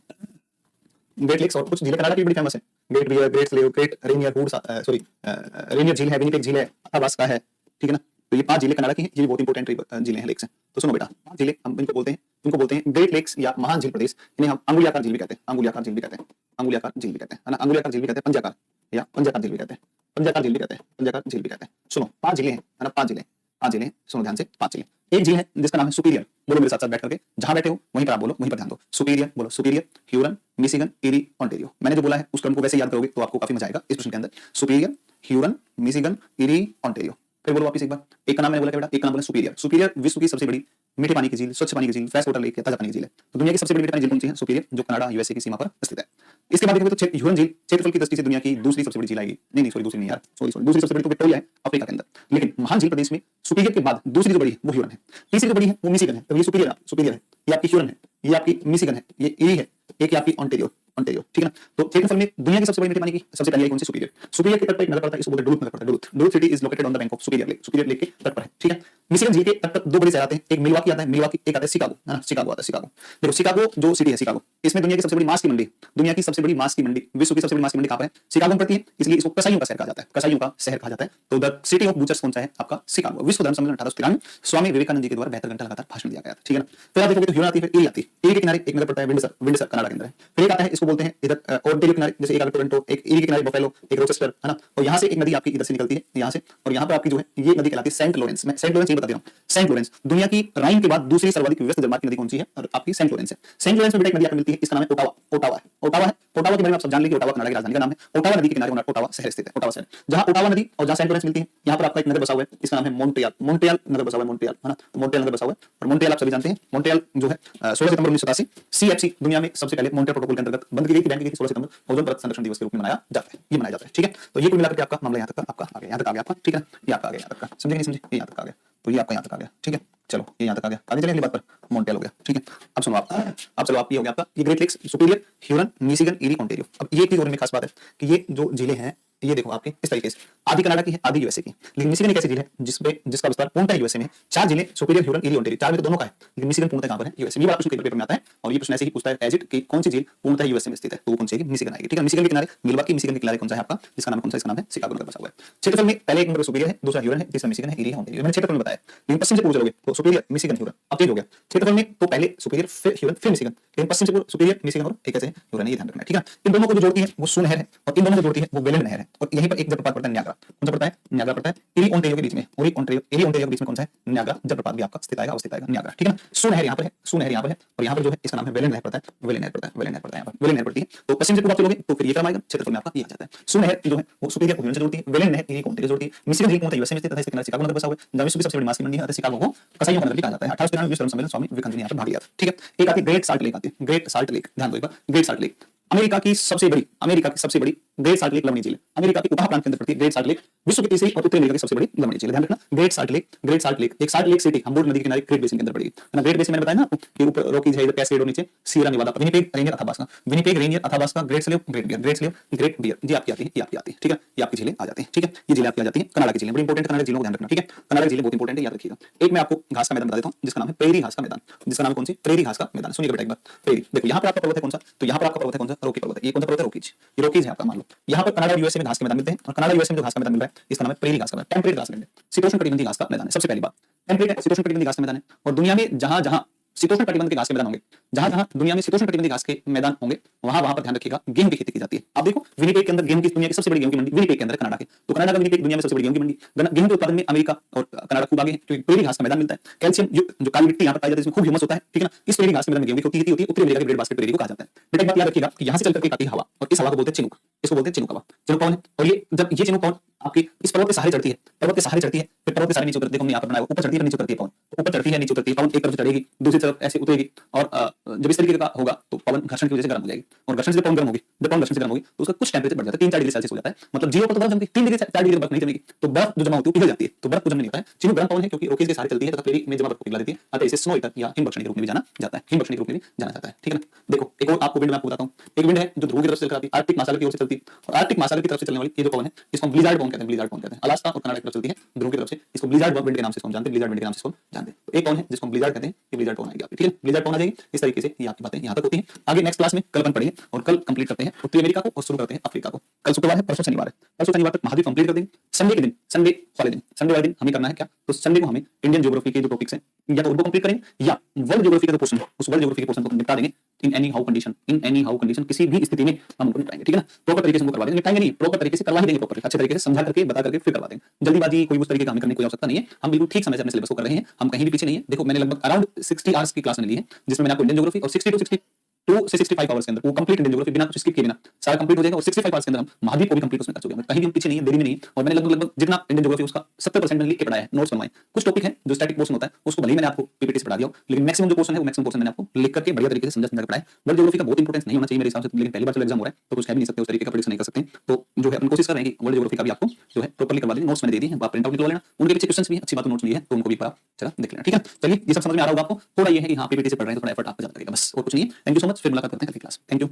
ग्रेट लेक्स। और कुछ झीलें कनाडा की बड़ी फेमस है, Great Bear, Great Slave, Great Rainier Hood, sorry Rainier झील है, विनिपेग झील है, अथाबास्का है, ठीक है ना, तो ये 5 जिले कनाडा की हैं, ये बहुत इंपॉर्टेंट जिले हैं, लेक्स हैं। तो सुनो बेटा, 5 जिले हम इनको बोलते हैं ग्रेट लेक्स या महान झील प्रदेश, इन्हें हम अंगुलियाकार झील भी कहते हैं, अंगुलियाकार झील भी कहते हैं, अंगुलियाकार झील भी कहते हैं, है ना, अंगुलियाकार झील भी कहते हैं, पंजाकार या पंजाकार झील भी कहते हैं, पंजाकार झील भी कहते हैं, पंजाकार झील भी कहते हैं। सुनो 5 जिले हैं, है ना, 5 जिले, 5 जिले, सुनो ध्यान से, 5 जिले। एक झील है जिसका नाम है सुपीरियर, बोलो मेरे साथ साथ बैठ करके, जहां बैठे हो वहीं पर आप बोलो, वहीं पर ध्यान दो, सुपीरियर बोलो, superior, Huron, Michigan, eri, Ontario. मैंने जो बोला है उस क्रम को वैसे याद करोगे तो आपको काफी मजा आएगा इस प्रश्न के अंदर, superior, Huron, Michigan, eri, Ontario, फिर बोलो वापस एक बार, एक का नाम मैंने बोला क्या बेटा, एक का नाम बोला सुपीरियर। सुपीरियर विश्व की सबसे बड़ी मीठे पानी की झील, स्वच्छ पानी की झील, फ्रेश वाटर लेक, ताजा पानी की झील है। तो दुनिया की सबसे बड़ी मीठे पानी झील कौन सी है? सुपीरियर, जो कनाडा यूएसए की सीमा पर स्थित है। इसके बाद देखोगे तो ह्यूरन झील क्षेत्रफल की दृष्टि से दुनिया की दूसरी सबसे बड़ी झील आएगी। नहीं सॉरी, दूसरी नहीं यार, सॉरी दूसरी सबसे बड़ी तो विक्टोरिया है अफ्रीका के अंदर, लेकिन महान झील प्रदेश में सुपीरियर के बाद दूसरी जो बड़ी है वो ह्यूरन है, तीसरी जो बड़ी है वो मिशिगन है। तो ये सुपीरियर है, ये आपकी ह्यूरन है, ये आपकी मिशिगन है, ये एरी है, एक आपकी ओंटारियो, ठीक है ना। तो क्षेत्रफल में दुनिया की सबसे बड़ी मीठे पानी की सबसे पहली कौन सी? सुपीरियर। सुपीरियर के तट पर एक नगर पड़ता है, इसको बोलते हैं डुलुथ नगर पड़ता है, Duluth city is located on the bank of superior lake, superior lake के तट पर है, ठीक है। मिशिगन झील के तट पर दो बड़े शहर आते हैं, एक मिलवाकी आता है, मिलवाकी, एक आता है शिकागो, है ना, शिकागो आता है, शिकागो। देखो शिकागो जो सिटी है, शिकागो, इसमें दुनिया की सबसे बड़ी मांस की मंडी, दुनिया की सबसे बड़ी मांस की मंडी, विश्व की सबसे बड़ी मांस की मंडी कहां पर है? शिकागो में पड़ती है, इसलिए इसको कसाईयों का शहर कहा जाता है, कसाईयों का शहर कहा जाता है। तो द सिटी ऑफ बूचर्स कौन सा है? आपका शिकागो। विश्व धर्म सम्मेलन 1893 स्वामी विवेकानंद जी के द्वारा 72 घंटा लगातार भाषण दिया गया था, ठीक है ना। फिर आप देखोगे तो ह्यूरन आती है, फिर एरी आती है, एरी के किनारे एक नगर पड़ता है विंडसर, विंडसर कनाडा के अंदर है। फिर एक आता है, इसको बोलते हैं इधर ओंटारियो किनारे, जैसे एक टोरंटो, एक एरी के किनारे बफेलो, एक रोचेस्टर, है ना। और यहाँ से एक नदी आपकी इधर से निकलती है, यहाँ से, और यहाँ पर आपकी जो है ये नदी कहलाती है सेंट लॉरेंस। मैं सेंट लॉरेंस ये बता दे रहा हूँ, सेंट लॉरेंस दुनिया की राइन के बाद दूसरी सर्वाधिक व्यस्त जलमार्ग की नदी कौन सी है? और आपकी सेंट लॉरेंस है। सेंट लॉरेंस में बेटा एक नदी आपको मिलती है, इसका नाम है ओटावा, ओटावा है, ओटावा है। ओटावा के बारे में आप सब जान लीजिए, ओटावा कनाडा की राजधानी का नाम है। ओटावा नदी के किनारे ओटावा शहर स्थित है, ओटावा शहर, जहाँ ओटावा नदी और जहाँ सेंट लॉरेंस मिलती है, यहाँ पर आपका एक नगर बसा हुआ है, इसका नाम है मॉन्ट्रियल, मॉन्ट्रियल नगर बसा हुआ है, मॉन्ट्रियल, है ना। मॉन्ट्रियल नगर बसा हुआ है, और मॉन्ट्रियल आप सभी जानते हैं, मॉन्ट्रियल जो है 16 सितंबर 1987 सीएफसी दुनिया में सबसे पहले मॉन्ट्रियल प्रोटोकॉल के अंतर्गत बंद की गई थी, बैंक की 16 सितंबर ओजोन परत संरक्षण दिवस के रूप में मनाया जाता है, ये मनाया जाता है, ठीक है। तो ये कुल मिलाकर के आपका मामला यहाँ तक का आपका आ गया, यहाँ तक आ गया आपका, ठीक है। ये आपका आ गया यहाँ तक का, समझे नहीं समझे, ये यहाँ तक आ गया, तो ये आपका यहाँ तक आ गया, ठीक है। चलो ये यहाँ तक आ गया, आगे चलें अगली बात पर, मॉन्ट्रियल हो गया, ठीक है। अब सुनो आप, अब चलो आप, ये हो गया आपका, ये great lakes, Superior, Huron, Michigan, Erie, Ontario. अब ये चीज और में खास बात है कि ये जो झीलें हैं, ये देखो आपके इस तरीके से, आधी कनाडा की है, आधी यूएसए की, लेकिन मिशिगन एक ऐसी झील है जिसका विस्तार पूर्णतः यूएसए में है। 4 झीलें, सुपीरियर, ह्यूरन, एरी, ओंटारियो, 4 में तो दोनों का है, लेकिन मिशिगन पूर्णतः कहां पर है? यूएसए। ये वाला प्रश्न पेपर में आता है, और ये प्रश्न ऐसे ही पूछता है एज इट कि कौन सी झील पूर्णतः यूएसए में स्थित है, तो वो कौन सी है? मिशिगन आएगी, ठीक है। मिशिगन के किनारे मिलवाकी, मिशिगन के किनारे कौन सा है आपका? इसका नाम कौन सा? इसका नाम है शिकागो नगर बसा हुआ है। क्षेत्रफल में पहले एक नंबर सुपीरियर है, दूसरा ह्यूरन है, तीसरा मिशिगन है, एरी है, ओंटारियो। मैंने क्षेत्रफल में बताया, लेकिन पश्चिम से पूर्व चलोगे तो सुपीरियर, मिशिगन, ह्यूरन। अब चेंज हो गया, क्षेत्रफल में तो पहले सुपीरियर, फिर ह्यूरन, फिर मिशिगन, लेकिन पश्चिम से पूर्व सुपीरियर, मिशिगन और एक ऐसे ह्यूरन है, ये ध्यान रखना है, ठीक है। इन दोनों को जो जोड़ती है वो सू नहर है, और इन दोनों को जोड़ती है वो वेलेन नहर है, और यहीं पर एक जलप्रपात पड़ता है, न्यागरा। कौन सा पड़ता है? न्यागरा पड़ता है, एरी ओंटारियो के बीच में, और एरी ओंटारियो के बीच में कौन सा है? न्यागरा जलप्रपात भी आपका स्थित आएगा, अवस्थित आएगा न्यागरा, ठीक है ना। सू नहर यहाँ पर है, सू नहर यहाँ पर है, और यहाँ पर जो है इसका नाम है वेलेन नहर पड़ता है, वेलेन नहर पड़ता है, वेलेन नहर पड़ता है, यहाँ पर वेलेन नहर पड़ती है। तो पश्चिम से पूर्व चलोगे तो फिर ये टर्म आएगा, क्षेत्रफल में आपका ये आ जाता है। सू नहर जो है वो सुपीरियर को ह्यूरन से जोड़ती है, वेलेन नहर एरी को ओंटारियो जोड़ती है, मिशिगन झील यूएसए में स्थित है, इसके किनारे शिकागो नगर बसा हुआ है, जहाँ विश्व की सबसे बड़ी मांस की मंडी है, शिकागो को कसाईयों का नगर भी कहा जाता है। 1893 विश्व धर्म सम्मेलन स्वामी विवेकानंद जी ने यहाँ पर भाग लिया था, ठीक है। एक आती है ग्रेट साल्ट लेक, आती है ग्रेट साल्ट लेक, ध्यान दो एक बार, ग्रेट साल्ट लेक अमेरिका की सबसे बड़ी ग्रेट साल्ट लेक लवणीय झील है, अमेरिका के उताह प्रांत के अंदर पड़ती है ग्रेट साल्ट लेक, विश्व की तीसरी और उत्तरी अमेरिका की सबसे बड़ी लवणीय झील है, ध्यान रखना। Great salt lake, great salt lake, एक साल्ट लेक सिटी हम्बोल्ट नदी के किनारे ग्रेट बेसिन के अंदर पड़ेगी, है ना। ग्रेट बेसिन मैंने बताया ना आपको, ये ऊपर रॉकीज है, इधर कैस्केड और नीचे Sierra Nevada, Winnipeg Rainier Athabasca, Winnipeg Rainier Athabasca, Great Slave, Great Bear, Great Slave, Great Bear, ये आपकी आती है, ये आपकी आती है, ठीक है। ये आपकी झीलें आ जाती है, ठीक है। ये झीलें आपकी आ जाती है, कनाडा की झीलें बड़ी इंपॉर्टेंट, कनाडा की झीलों को ध्यान रखना, ठीक है। कनाडा की झीलें बहुत इंपॉर्टेंट है, याद रखिएगा। एक मैं आपको घास का मैदान बता देता हूँ, जिसका नाम है प्रेरी घास का मैदान, जिसका नाम है कौन सी? प्रेरी घास का मैदान। सुनिए बेटा एक बार, प्रेरी देखो, यहाँ पर आपका पर्वत है कौन सा? तो यहाँ पर आपका पर्वत है कौन सा? रॉकी पर्वत है। ये कौन सा पर्वत है? रॉकीज, ये रॉकीज है आपका, मान लो। यहाँ पर कनाडा और यूएसए में घास के मैदान मिलते हैं, और कनाडा यूएसए में जो घास का मैदान मिल रहा है इसका नाम है प्रेरी घास का मैदान, टेम्परेट ग्रासलैंड है, शीतोष्ण कटिबंधीय घास का मैदान है। सबसे पहली बात, टेम्परेट शीतोष्ण कटिबंधीय घास का मैदान है, और दुनिया में जहां जहां शीतोष्ण कटिबंध के घास के मैदान होंगे, जहां जहां दुनिया में शीतोष्ण कटिबंधीय घास के मैदान होंगे, वहां वहां पर ध्यान रखिएगा गेहूं की खेती की जाती है। आप देखो विनिपेग के अंदर गेहूं की, दुनिया की सबसे बड़ी गेहूं की मंडी विनिपेग के अंदर, कनाडा के, तो कनाडा का विनिपेग दुनिया में सबसे बड़ी गेहूं की मंडी, गेहूं के उत्पादन में अमेरिका और कनाडा खूब आगे है, क्योंकि प्रेरी घास का मैदान मिलता है। कैल्शियम जो काली मिट्टी यहाँ पर पाई जाती है, इसमें खूब ह्यूमस होता है, ठीक है ना। इस प्रेरी घास के मैदान में गेहूं की खेती होती है, उत्तरी अमेरिका के ब्रेड बास्केट प्रेरी को कहा जाता है। बेटा एक बात याद रखिएगा कि यहाँ से चल करके आती है हवा, और इस हवा को बोलते हैं चिनूक, इसको बोलते हैं चिनूक हवा, चिनूक पवन है। और ये जब ये चिनूक पवन आपकी इस पर्वत के सहारे चढ़ती है, पर्वत के सहारे चढ़ती है, फिर पर्वत के सहारे नीचे उतरती है, देखो हमने यहाँ पर बनाया, ऊपर चढ़ती है नीचे उतरती है पवन, तो ऊपर चढ़ती है नीचे उतरती है पवन, एक तरफ चढ़ेगी दूसरी तरफ ऐसे उतरेगी, और जब इस तरीके का होगा तो पवन घर्षण की वजह से गर्म हो जाएगी, और घर्षण से पवन गर्म होगी, जब पवन घर्षण से गर्म होगी तो उसका कुछ टेंपरेचर बढ़ जाता है, 3-4 डिग्री सेल्सियस हो जाता है, मतलब 0 पर तो बर्फ जमती है, 3 डिग्री 4 डिग्री बर्फ नहीं जमेगी, तो बर्फ जो जमा होती है पिघल जाती है, तो बर्फ को जमने नहीं होता है। चिनूक गर्म पवन है क्योंकि रॉकीज के सहारे चलती है तथा प्रेरी में जमा बर्फ को पिघला देती है, अतः इसे स्नो ईटर या हिमवर्षणी के रूप में भी जाना जाता है, हिमवर्षणी के रूप में भी जाना जाता है, ठीक है ना। देखो एक और आपको विंड मैं आपको बताता हूं, एक विंड है जो ध्रुव की तरफ से चलकर आती है, आर्कटिक महासागर की ओर से चलती है, और आर्कटिक महासागर की तरफ से चलने वाली ये जो पवन है इसको हम ब्लिज़ार्ड पवन कहते हैं, ब्लिज़ार्ड पवन कहते हैं। अलास्का और कनाडा की तरफ चलती है ध्रुव की तरफ से, इसको ब्लिज़ार्ड विंड के नाम से हम जानते हैं, ब्लिज़ार्ड विंड के नाम से इसको जानते हैं। तो एक पवन है जिसको हम ब्लिज़ार्ड कहते हैं, ये ब्लिज़ार्ड पवन आएगी आपकी, ठीक है, ब्लिज़ार्ड पवन आ जाएगी। इस तरीके से ये आपकी बातें यहाँ तक होती हैं। आगे नेक्स्ट क्लास में कल अपन पढ़ेंगे, और कल कंप्लीट करते हैं उत्तरी अमेरिका को और शुरू करते हैं अफ्रीका को। कल शुक्रवार है, परसों शनिवार है, परसों शनिवार तक महाद्वीप कंप्लीट कर देंगे। संडे के दिन, संडे वाले दिन हमें करना है क्या? तो संडे को हमें इंडियन ज्योग्राफी के जो टॉपिक्स हैं या तो उनको कंप्लीट करेंगे, या वर्ल्ड ज्योग्राफी का जो पोर्शन है उस वर्ल्ड ज्योग्राफी के पोर्शन को निपटा देंगे इन एनी हाउ कंडीशन, किसी भी स्थिति में हम उनको निपटाएंगे, ठीक है ना। प्रॉपर तरीके से उनको करवा देंगे, निपटाएंगे नहीं, प्रॉपर तरीके से करवा ही देंगे, प्रॉपर अच्छे तरीके से समझा करके बता करके फिर करवा देंगे। जल्दीबाजी कोई उस तरीके का हमें करने की कोई आवश्यकता नहीं है, हम बिल्कुल ठीक समय से अपने सिलेबस को कर रहे हैं, हम कहीं भी पीछे नहीं है। देखो मैंने लगभग अराउंड 60 आवर्स की क्लास में ली है, जिसमें मैंने आपको इंडियन ज्योग्राफी और 60 to 62 से 65 आवर्स के अंदर वो कंप्लीट इंडियन ज्योग्राफी बिना कुछ स्किप किए बिना सारा कंप्लीट हो जाएगा और 65 पार्ट्स के अंदर हम महाद्वीप को भी कंप्लीट उसमें कर चुके हैं, कहीं भी हम पीछे नहीं है, देरी में नहीं है। और मैंने लगभग जितना इंडियन ज्योग्राफी उसका 70% मैंने लिख के पढ़ाया है, नोट्स बनवाए। कुछ टॉपिक है जो स्टैटिक पोर्शन होता है उसको भले ही मैंने आपको पीपीटी से पढ़ा दिया, लेकिन मैक्सिमम जो पोर्शन है वो मैक्सिमम पोर्शन मैंने आपको लिख करके बढ़िया तरीके से समझा समझा के पढ़ाया। वर्ल्ड ज्योग्राफी का बहुत इंपॉर्टेंस नहीं होना चाहिए मेरे हिसाब से, लेकिन पहली बार चलो एग्जाम हो रहा है तो कुछ कह भी नहीं सकते, उस तरीके का प्रेडिक्शन नहीं कर सकते। तो जो है अपन कोशिश कर रहे हैं कि वर्ल्ड ज्योग्राफी का भी आपको जो है प्रॉपर्ली करवा देंगे। नोट्स मैंने दे दी है, आप प्रिंट आउट निकलवा लेना, उनके पीछे क्वेश्चंस भी है, अच्छी बात नोट्स मिली है तो उनको भी एक बार जरा देख लेना, ठीक है। चलिए ये सब समझ में आ रहा होगा आपको, थोड़ा ये है कि हाँ पीपीटी से पढ़ रहे हैं तो थोड़ा एफर्ट आपका ज्यादा लगेगा, बस और कुछ नहीं है। थैंक यू सो मच, फिर मुलाकात करते हैं कल की क्लास। Thank you.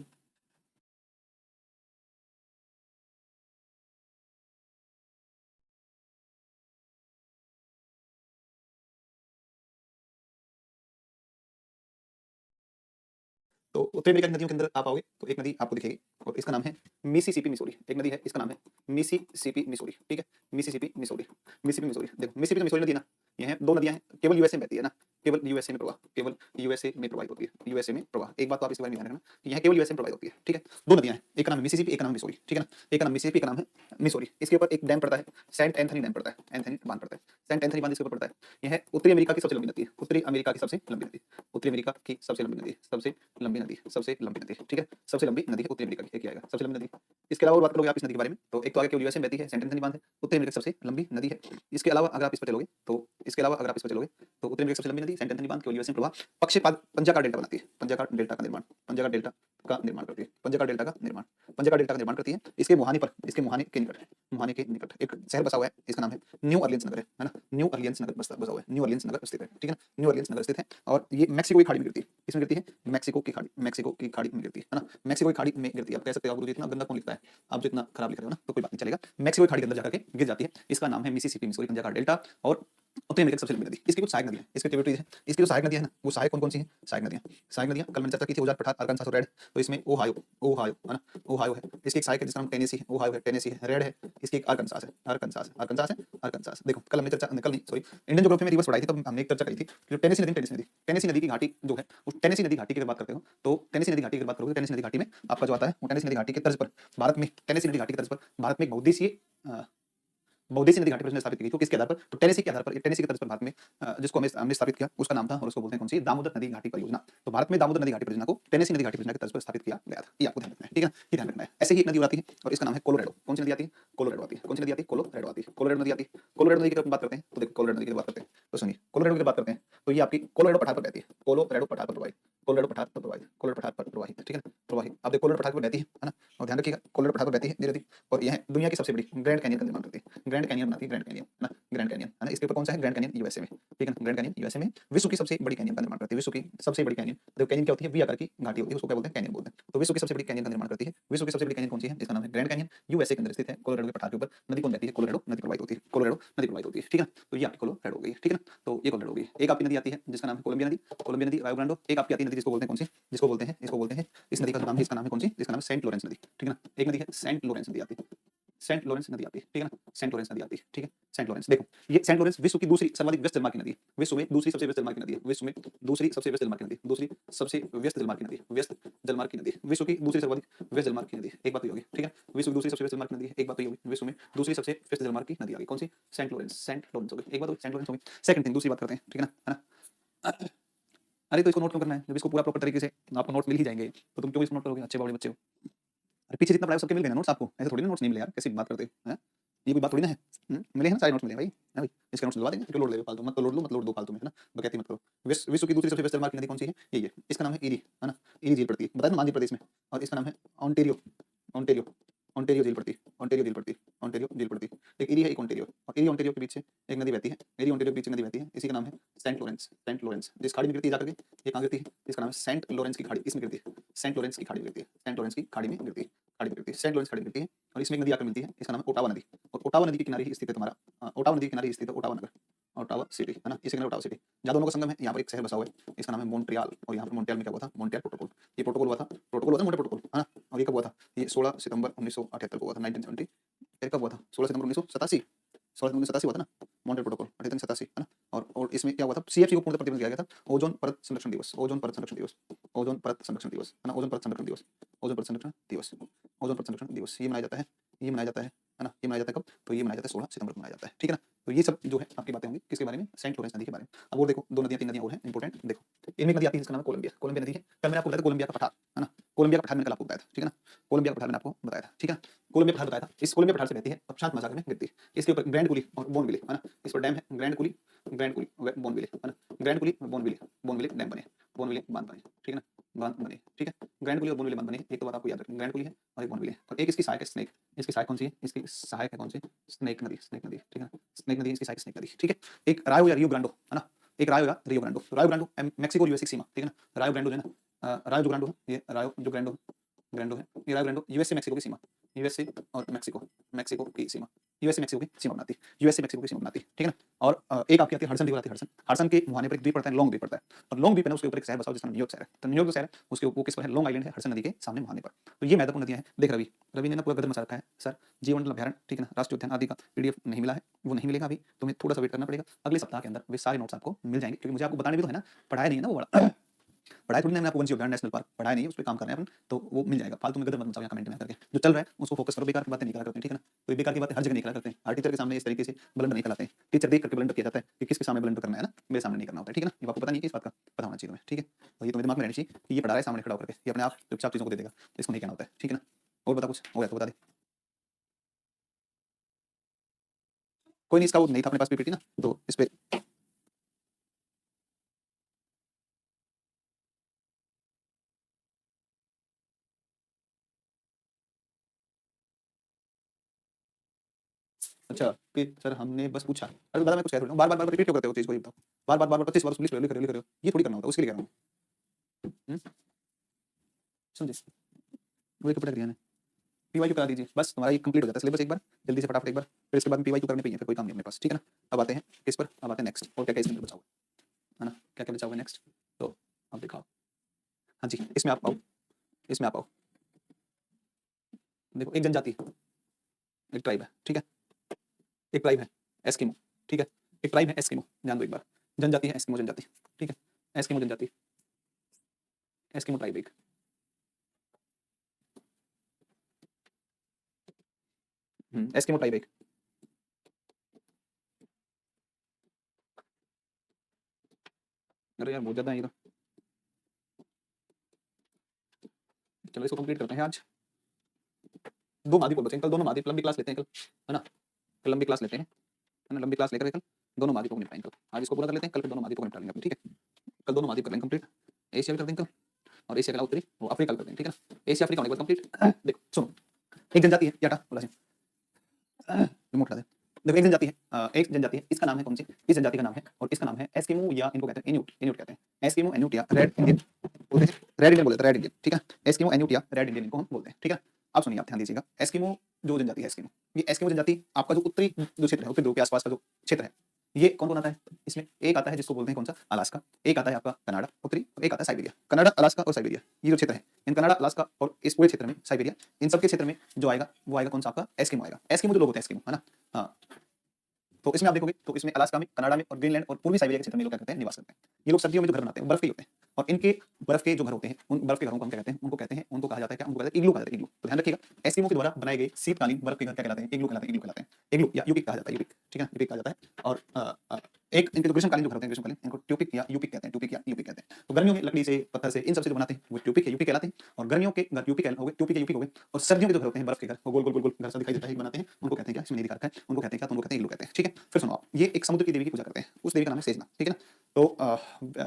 तो उत्तरी अमेरिका की नदियों के अंदर आप आओगे तो एक नदी आपको दिखेगी और इसका नाम है मिसिसिपी मिसौरी। एक नदी है इसका नाम है मिसिसिपी मिसौरी, ठीक है, मिसिसिपी मिसौरी। मिसिसिपी मिसौरी, देखो मिसिसिपी मिसौरी नदी ना, ये है दो नदियां हैं, केवल यूएसए में बहती है ना, केवल यूएसए में प्रवाह, केवल यूएसए में प्रवाहित होती है, यूएसए में प्रवाह। एक बात तो आप इसके बारे में ध्यान रखना कि यह केवल यूएसए में प्रवाहित होती है, ठीक है। दो नदियां हैं, एक का नाम है मिसिसिपी, एक का नाम है मिसौरी, ठीक है ना। एक का नाम मिसिसिपी, एक का नाम है मिसौरी। इसके ऊपर एक डैम पड़ता है, सेंट एंथनी डैम पड़ता है, एंथनी बांध पड़ता है, सेंट एंथनी बांध इसके ऊपर पड़ता है। यह उत्तरी अमेरिका की सबसे लंबी नदी है, उत्तरी अमेरिका की सबसे लंबी नदी, उत्तरी अमेरिका की सबसे लंबी नदी, सबसे लंबी नदी, सबसे लंबी नदी, ठीक है, सबसे लंबी नदी है उत्तरी अमेरिका की, एक ही आएगा सबसे लंबी नदी। इसके अलावा और बात करोगे आप इस नदी के बारे में तो एक तो आगे केवल यूएसए में बहती है, सेंट एंथनी बांध है, उत्तरी अमेरिका की सबसे लंबी नदी है। इसके अलावा अगर आप इस पर चलोगे तो इसके अलावा अगर आप इस पर चलोगे तो उत्तरी अमेरिका की सबसे लंबी नदी सेंट एंथनी बांध केवल यूएसए में प्रवाह पक्षपात पंजाकार डेल्टा बनाती है, पंजाकार डेल्टा का निर्माण, पंजाकार डेल्टा का निर्माण करती है, पंजाकार डेल्टा का निर्माण, पंजाकार डेल्टा का निर्माण करती है। इसके मुहाने पर, इसके मुहाने के निकट, मुहाने के निकट एक शहर बसा हुआ है, इसका नाम है न्यू ऑरलियंस नगर है ना, न्यू ऑरलियंस नगर बसा हुआ है, न्यू ऑरलियंस नगर स्थित है, ठीक है ना, न्यू ऑरलियंस नगर स्थित है। और ये मैक्सिको की खाड़ी में गिरती है, इसमें गिरती है मैक्सिको की खाड़ी, मैक्सिको की खाड़ी में गिरती है ना, मैक्सिको की खाड़ी में गिरती है। आप कह सकते हो गुरु जी इतना गंदा कौन लिखता है, आप जो इतना खराब लिख रहे हो ना, तो कोई बात नहीं चलेगा, मैक्सिको की खाड़ी के अंदर जाकर के गिर जाती है। इसका नाम है मिसिसिपी मिसौरी पंजाकार डेल्टा। और उत्तरी अमेरिका की सबसे लंबी नदी, इसकी कुछ सहायक नदियां हैं, इसके ट्रिब्यूटरीज हैं, इसकी जो सहायक नदियां हैं ना, वो सहायक कौन-कौन सी हैं, सहायक नदियां, सहायक नदियां कल मैंने चर्चा की थी, ओजार पठार, अरकानसास और रेड। तो इसमें ओहायो, ओहायो है ना, ओहायो है, इसकी एक सहायक है जिसका नाम टेनेसी है, ओहायो है, टेनेसी है, रेड है, इसकी एक अरकानसास है, अरकानसास, अरकानसास है, अरकानसास। देखो कल हमने चर्चा, कल नहीं सॉरी, इंडियन ज्योग्राफी में रिवर्स पढ़ाई थी, तब हमने एक चर्चा करी थी कि टेनेसी नदी, टेनेसी नदी, टेनेसी नदी की घाटी जो है, उस टेनेसी नदी घाटी की अगर बात करते हो तो टेनेसी नदी घाटी की अगर बात करोगे, टेनेसी नदी घाटी में आपका जो आता है वो टेनेसी नदी घाटी के तर्ज पर भारत में, टेनेसी नदी घाटी की तर्ज पर भारत में एक बहुउद्देशीय बहुउद्देशीय नदी घाटी परियोजना स्थापित की गई। तो किसके आधार पर, तो टेनेसी के आधार पर, टेनेसी की तर्ज पर भारत में जिसको हमने स्थापित किया उसका नाम था और उसको बोलते हैं कौन सी, दामोदर नदी घाटी परियोजना। तो भारत में दामोदर नदी घाटी परियोजना को टेनेसी नदी घाटी परियोजना की तर्ज पर स्थापित किया गया था, ये आपको ध्यान रखना है, ठीक है, ये ध्यान रखना है। ऐसे ही एक नदी और आती है और इसका नाम है कोलोरेडो। कौन सी नदी आती है, कोलोरेडो आती है, कौन सी नदी आती है, कोलोरेडो आती है, कोलोरेडो नदी आती है। कोलोरेडो नदी की बात करते हैं तो देखो कोलोरेडो नदी की बात करते हैं तो सुनिए, कोलोरेडो की बात करते हैं तो ये आपकी कोलोरेडो पठार पर बहती है, कोलोरेडो पठार पर प्रवाहित, कोलोरेडो पठार पर प्रवाहित, कोलोरेडो पठार पर प्रवाहित, ठीक है ना, प्रवाहित। अब देखो कोलोरेडो पठार पर बहती है ना, और ध्यान रखिएगा कोलोरेडो पठार पर बहती है ये नदी, और यह दुनिया की सबसे बड़ी ग्रैंड कैनियन का निर्माण करती है, ग्रैंड कैनियन बनाती है, ग्रैंड कैनियन है ना, ग्रैंड कैनियन है ना। इसके ऊपर कौन सा है, ग्रैंड कैनियन यूएसए में, ठीक है ना, ग्रैंड कैनियन यूएसए में विश्व की सबसे बड़ी कैनियन का निर्माण करती है, विश्व की सबसे बड़ी कैनियन। देखो कैनियन क्या होती है, वी आकार की घाटी होती है, उसको क्या बोलते हैं, कैनियन बोलते हैं। तो विश्व की सबसे बड़ी कैनियन का निर्माण करती है, विश्व की सबसे बड़ी कैनियन कौन सी है, इसका नाम है ग्रैंड कैनियन, यूएसए के अंदर स्थित है। कोलोराडो के पठार के ऊपर नदी कौन बहती है, कोलोराडो नदी प्रवाहित होती है, कोलोराडो नदी प्रवाहित होती है, ठीक है। तो ये आपकी कोलोराडो हो गई, ठीक है ना। तो ये कोलोराडो हो गई। एक आपकी नदी आती है जिसका नाम है कोलंबिया नदी, कोलंबिया नदी, रायो ग्रांडो। एक आपकी आती है नदी जिसको बोलते हैं कौन सी, जिसको बोलते हैं, इसको बोलते हैं, इस नदी का जो नाम है, इसका नाम है कौन सी, इसका नाम है सेंट लॉरेंस नदी, ठीक है ना। एक नदी है सेंट लॉरेंस नदी आती है, सेंट लॉरेंस नदी आती है, ठीक है ना, सेंट लॉरेंस नदी आती है, ठीक है। सेंट लॉरेंस देखो, ये सेंट लॉरेंस विश्व की दूसरी सर्वाधिक व्यस्त जलमार्ग की नदी है, विश्व में दूसरी सबसे व्यस्त जलमार्ग की नदी है, विश्व में दूसरी सबसे व्यस्त जलमार्ग की नदी, दूसरी सबसे व्यस्त जलमार्ग की नदी, व्यस्त जलमार्ग की नदी, विश्व की दूसरी सर्वाधिक व्यस्त जलमार्ग की नदी। एक बात तो ये होगी, ठीक है, विश्व की दूसरी सबसे व्यस्त जलमार्ग की नदी है। एक बात तो ये होगी, विश्व में दूसरी सबसे व्यस्त जलमार्ग की नदी आ गई, कौन सी, सेंट लॉरेंस, सेंट लॉरेंस हो गई, एक बात होगी, सेंट लॉरेंस हो गई। सेकंड थिंग, दूसरी बात करते हैं, ठीक है ना, है ना। अरे तो इसको नोट क्यों करना है, जब इसको पूरा प्रॉपर तरीके से आपको नोट्स मिल ही जाएंगे तो तुम क्यों इसको नोट करोगे, अच्छे बड़े बच्चे हो। अरे पीछे जितना पढ़ाया सबके मिल गए ना नोट्स आपको, ऐसे थोड़ी ना नोट्स नहीं मिले यार, कैसी बात करते हो हैं, ये कोई बात थोड़ी ना है। मिले हैं ना, सारे नोट्स मिले हैं भाई, है भाई, इसके नोट्स दिलवा देंगे, क्यों लोड ले फालतू, मत तो लोड लो, मत लोड दो फालतू में, है ना, बकैती मत करो। विश्व की दूसरी सबसे व्यस्त जलमार्ग की नदी कौन सी है, ये है, इसका नाम है ईरी, है ना, ईरी झील पड़ती है, बताया ना, मध्य प्रदेश में। और इसका नाम है ऑन्टेरियो, ऑन्टेरियो, ऑन्टेरियो झील पड़ती है, ऑन्टेरियो झील पड़ती है, ऑन्टेरियो झील पड़ती है। एक ईरी है, एक ऑन्टेरियो, और ईरी ऑन्टेरियो के बीच से एक नदी बहती है, ईरी ऑन्टेरियो के बीच से नदी बहती है, इसी का नाम है सेंट लॉरेंस, सेंट लॉरेंस। जिस खाड़ी में गिरती है जाकर के, ये कहाँ गिरती है, इसका नाम है सेंट लॉरेंस की खाड़ी, इसमें गिरती है, सेंट लॉरेंस की खाड़ी में गिरती है, सेंट लॉरेंस की खाड़ी में गिरती है, खाड़ी में गिरती है, सेंट लॉरेंस खाड़ी में गिरती है। और इसमें एक नदी आकर मिलती है, इसका नाम है ओटावा नदी, और ओटावा नदी के किनारे ही स्थित है तुम्हारा ओटावा नदी के किनारे ही स्थित है ओटावा नगर, ओटावा सिटी, है ना, इसी के नाम ओटावा सिटी। जहाँ दोनों का संगम है, यहाँ पर एक शहर बसा हुआ है, इसका नाम है मॉन्ट्रियल। और यहाँ पर मॉन्ट्रियल में क्या हुआ था, मॉन्ट्रियल प्रोटोकॉल, ये प्रोटोकॉल हुआ था, प्रोटोकॉल हुआ था, मोंट्रियल प्रोटोकॉल, है ना। और ये कब हुआ था, ये 16 सितंबर 1978 को हुआ था, 1970, फिर कब हुआ था, 16 सितंबर 1987, 16 सितंबर 1987 हुआ था ना, मॉन्ट्रियल प्रोटोकॉल 1987, है ना। और इसमें क्या हुआ था, सीएफसी को पूर्ण प्रतिबंध किया गया था, ओजोन परत संरक्षण दिवस, ओजोन परत संरक्षण दिवस, ओजोन परत संरक्षण दिवस, है ना, ओजोन परत संरक्षण दिवस, ओजोन परत संरक्षण दिवस, ओजोन परत संरक्षण दिवस, ये मनाया जाता है, ये मनाया जाता है ना, ये मनाया जाता है कब, तो ये मनाया जाता है 16 सितंबर को मनाया जाता है, ठीक है ना। तो ये सब जो है आपकी बातें होंगी किसके बारे में, सेंट लॉरेंस नदी के बारे में। अब और देखो, दो नदियां तीन नदियां और हैं इंपॉर्टेंट, देखो इनमें एक नदी आती है जिसका नाम है कोलंबिया, कोलंबिया नदी है, कल मैंने आपको बताया था कोलंबिया का पठार, है ना, कोलंबिया का पठार मैंने कल आपको बताया था, ठीक है ना। कोलंबिया का पठार मैंने आपको बताया था, ठीक है। कोलंबिया का पठार बताया था, इस कोलंबिया पठार से बहती है और प्रशांत महासागर में गिरती है। इसके ऊपर ग्रैंड कुली और बोनविले, है ना। इस पर डैम है ग्रैंड कुली बोनविले, है ना। ग्रैंड कुली और बोनविले डैम बने, बोनविले बांध बने, ठीक है ना, बांध बने, ठीक है। ग्रैंड कुली और बोनविले बांध बने, एक तो बात आपको याद रखनी, ग्रैंड कुली है और एक बोनविले, और एक इसकी सहायक है स्नेक। इसकी सहायक कौन सी है? इसकी सहायक है कौन सी? स्नेक नदी, ठीक है। स्नेक नदी इसकी सहायक स्नेक नदी, ठीक है। एक रायो या रियो ग्रांडो, है ना। एक रायो या रियो ग्रांडो, रायो ग्रांडो मेक्सिको यूएस की सीमा, ठीक है ना। रायो ग्रांडो है ना, रायो जो ग्रांडो है, ये रायो जो ग्रांडो ग्रांडो है, ये रायो ग्रांडो यूएसए मेक्सिको की सीमा, यूएसए और मेक्सिको, मेक्सिको की सीमा, यूएसए मेक्सिको की सीमा बनाती है, यूएसए मेक्सिको की सीमा बनाती है, ठीक है ना। और एक आपकी आती है हडसन रिवर आती है, हडसन, हडसन के मुहाने पर एक द्वीप पड़ता है, लॉन्ग द्वीप पड़ता है, और लॉन्ग द्वीप है ना, उसके ऊपर एक शहर बसा हुआ जिसका नाम न्यूयॉर्क शहर है। तो न्यूयॉर्क जो शहर है उसके वो किस पर है? लॉन्ग आइलैंड है, हडसन नदी के सामने मुहाने पर। तो ये महत्वपूर्ण नदियां हैं। देख रवि, रवि ने ना पूरा गदर मचा रखा है सर, जीव मंडल अभ्यारण्य, ठीक है ना, राष्ट्रीय उद्यान आदि का पीडीएफ नहीं मिला है, वो नहीं मिलेगा अभी, तुम्हें थोड़ा सा वेट करना पड़ेगा। अगले सप्ताह के अंदर वे सारे नोट्स आपको मिल जाएंगे, क्योंकि मुझे आपको बताने भी तो है ना, पढ़ाया नहीं है ना वो बड़ा पढ़ाई थोड़ी ना, मैंने आपको वंशी अभ्यारण्य नेशनल पार्क पढ़ाया नहीं है, उस पर काम कर रहे हैं अपन, तो वो मिल जाएगा। फालतू में गदर मत मचाओ यहाँ कमेंट में करके, जो चल रहा है उसको फोकस करो, बेकार की बातें नहीं करा करते हैं, ठीक है ना। तो ये बेकार की बातें हर जगह नहीं करा करते हैं, हर टीचर के सामने इस तरीके से ब्लंडर नहीं कराते हैं। टीचर देख करके ब्लंडर किया जाता है कि किसके सामने ब्लंडर करना है ना, मेरे सामने नहीं करना होता है, ठीक है ना। ये आपको पता नहीं है, इस बात का पता होना चाहिए तुम्हें, ठीक है। तो ये तुम्हें दिमाग में रहना चाहिए कि ये पढ़ा रहा है सामने खड़ा होकर के, ये अपने आप चुपचाप चीजों को दे देगा, तो इसको नहीं कहना होता है, ठीक है ना। और बता, कुछ हो गया तो बता दे। कोई नहीं, इसका वो नहीं था अपने पास पीपीटी ना, तो इस पे अच्छा कि सर हमने बस पूछा, अरे दादा मैं कुछ कह रहा हूँ, बार बार रिपीट क्यों करते हो चीज को, ये बताओ। बार 25 बार उसको लिख रहे हो, ये थोड़ी करना होता है, उसके लिए कह रहा हूँ। समझे, वो एक कपड़ा क्रिया है। पीवाईक्यू करा दीजिए, बस तुम्हारा ये कंप्लीट हो जाता है सिलेबस एक बार, जल्दी से फटाफट एक बार, फिर इसके बाद में पीवाईक्यू करने पे ही है, फिर कोई काम नहीं अपने पास, ठीक है ना। अब आते हैं किस पर, अब आते हैं नेक्स्ट, और क्या क्या इसके अंदर बचा हुआ है ना, क्या क्या बचा हुआ है नेक्स्ट। तो अब दिखाओ, हाँ जी, इसमें आप पाओ, इसमें आप आओ, देखो एक जनजाति है, एक ट्राइब है, ठीक है, एक ट्राइब है एस्किमो, ठीक है, एक ट्राइब है एस्किमो, ध्यान दो एक बार, जनजाति है एस्किमो जनजाति, ठीक है, एस्किमो जनजाति, एस्किमो ट्राइब एक, एस्किमो ट्राइब एक, अरे यार बहुत ज्यादा है ये तो। चलो इसको कंप्लीट करते हैं आज, दो महाद्वीप और बचे, कल दोनों महाद्वीप लंबी क्लास लेते हैं कल, है ना, कल लंबी क्लास लेते हैं, है ना, लंबी क्लास लेकर कल दोनों महाद्वीपों को निपटाएंगे कल, आज इसको पूरा कर लेते हैं, कल फिर दोनों महाद्वीपों को निपटा लेंगे, ठीक है। कल दोनों महाद्वीप कर लेंगे कंप्लीट, एशिया भी कर देंगे कल, और एशिया के अलावा उत्तरी वो अफ्रीका कर देंगे, ठीक है ना। एशिया अफ्रीका होने के बाद कंप्लीट। देखो सुनो, एक जनजाति है याटा बोला से रिमोट ला दे, देखो एक जनजाति है, एक जनजाति है, इसका नाम है कौन सी, इस जनजाति का नाम है, और इसका नाम है एस्किमो, या इनको कहते हैं इन्यूट, इन्यूट कहते हैं एस्किमो इन्यूट या रेड इंडियन बोलते हैं, रेड इंडियन बोलते हैं, रेड इंडियन, ठीक है, एस्किमो इन्यूट या रेड इंडियन इनको हम बोलते हैं, ठीक है। अब सुनिए आप ध्यान दीजिएगा, एस्किमो जो जनजाति है एस्किमो, ये एस्किमो जनजाति आपका जो उत्तरी जो क्षेत्र है, उत्तरी ध्रुव के आसपास का जो क्षेत्र है, ये कौन कौन आता है इसमें, एक आता है जिसको बोलते हैं कौन सा, अलास्का, एक आता है आपका कनाडा उत्तरी, और एक आता है साइबेरिया, कनाडा अलास्का और साइबेरिया, ये जो क्षेत्र है, इन कनाडा अलास्का और इस पूरे क्षेत्र में साइबेरिया, इन सबके क्षेत्र में जो आएगा वो आएगा कौन सा आपका एस्किमो आएगा, एस्किमो जो लोग होते हैं एस्किमो, है ना। हाँ, तो इसमें आप देखोगे तो इसमें अलास्का में, कनाडा में और ग्रीनलैंड और पूर्वी साइबेरिया के क्षेत्र में लोग क्या करते हैं, निवास करते हैं। ये लोग सर्दियों में जो घर बनाते हैं बर्फ के होते हैं, और इनके बर्फ के जो घर होते हैं, उन बर्फ के घरों को हम क्या कहते हैं, उनको कहा जाता है क्या, उनको कहते हैं इग्लू कहा जाता है, इग्लू। तो ध्यान रखिएगा, एस्किमो के द्वारा बनाए गए शीतकालीन बर्फ के घर क्या कहलाते हैं, इग्लू कहलाते हैं, इग्लू कहलाते हैं, इग्लू या यूपिक कहा जाता है, यूपिक, ठीक है, यूपिक कहा जाता है। और एक इनके जो ग्रीष्मकालीन जो घर होते हैं, ग्रीष्मकालीन इनको ट्यूपिक या यूपिक कहते हैं, ट्यूपिक या यूपिक कहते हैं। तो गर्मियों में लकड़ी से, पत्थर से, इन सबसे जो बनाते हैं वो ट्यूपिक है, यूपिक कहलाते हैं, और गर्मियों के घर यूपिक हो गए, ट्यूपिक या यूपिक हो गए, और सर्दियों के जो घर होते हैं बर्फ के घर, वो गोल गोल गोल गोल घर सा दिखाई देता है, बनाते हैं, उनको कहते हैं क्या, इसमें नहीं दिखा रखा है, उनको कहते हैं क्या, तो उनको कहते हैं इग्लू कहते हैं, ठीक है। फिर सुनो आप, ये एक समुद्र की देवी की पूजा करते हैं, उस देवी का नाम है सेजना, ठीक है ना। तो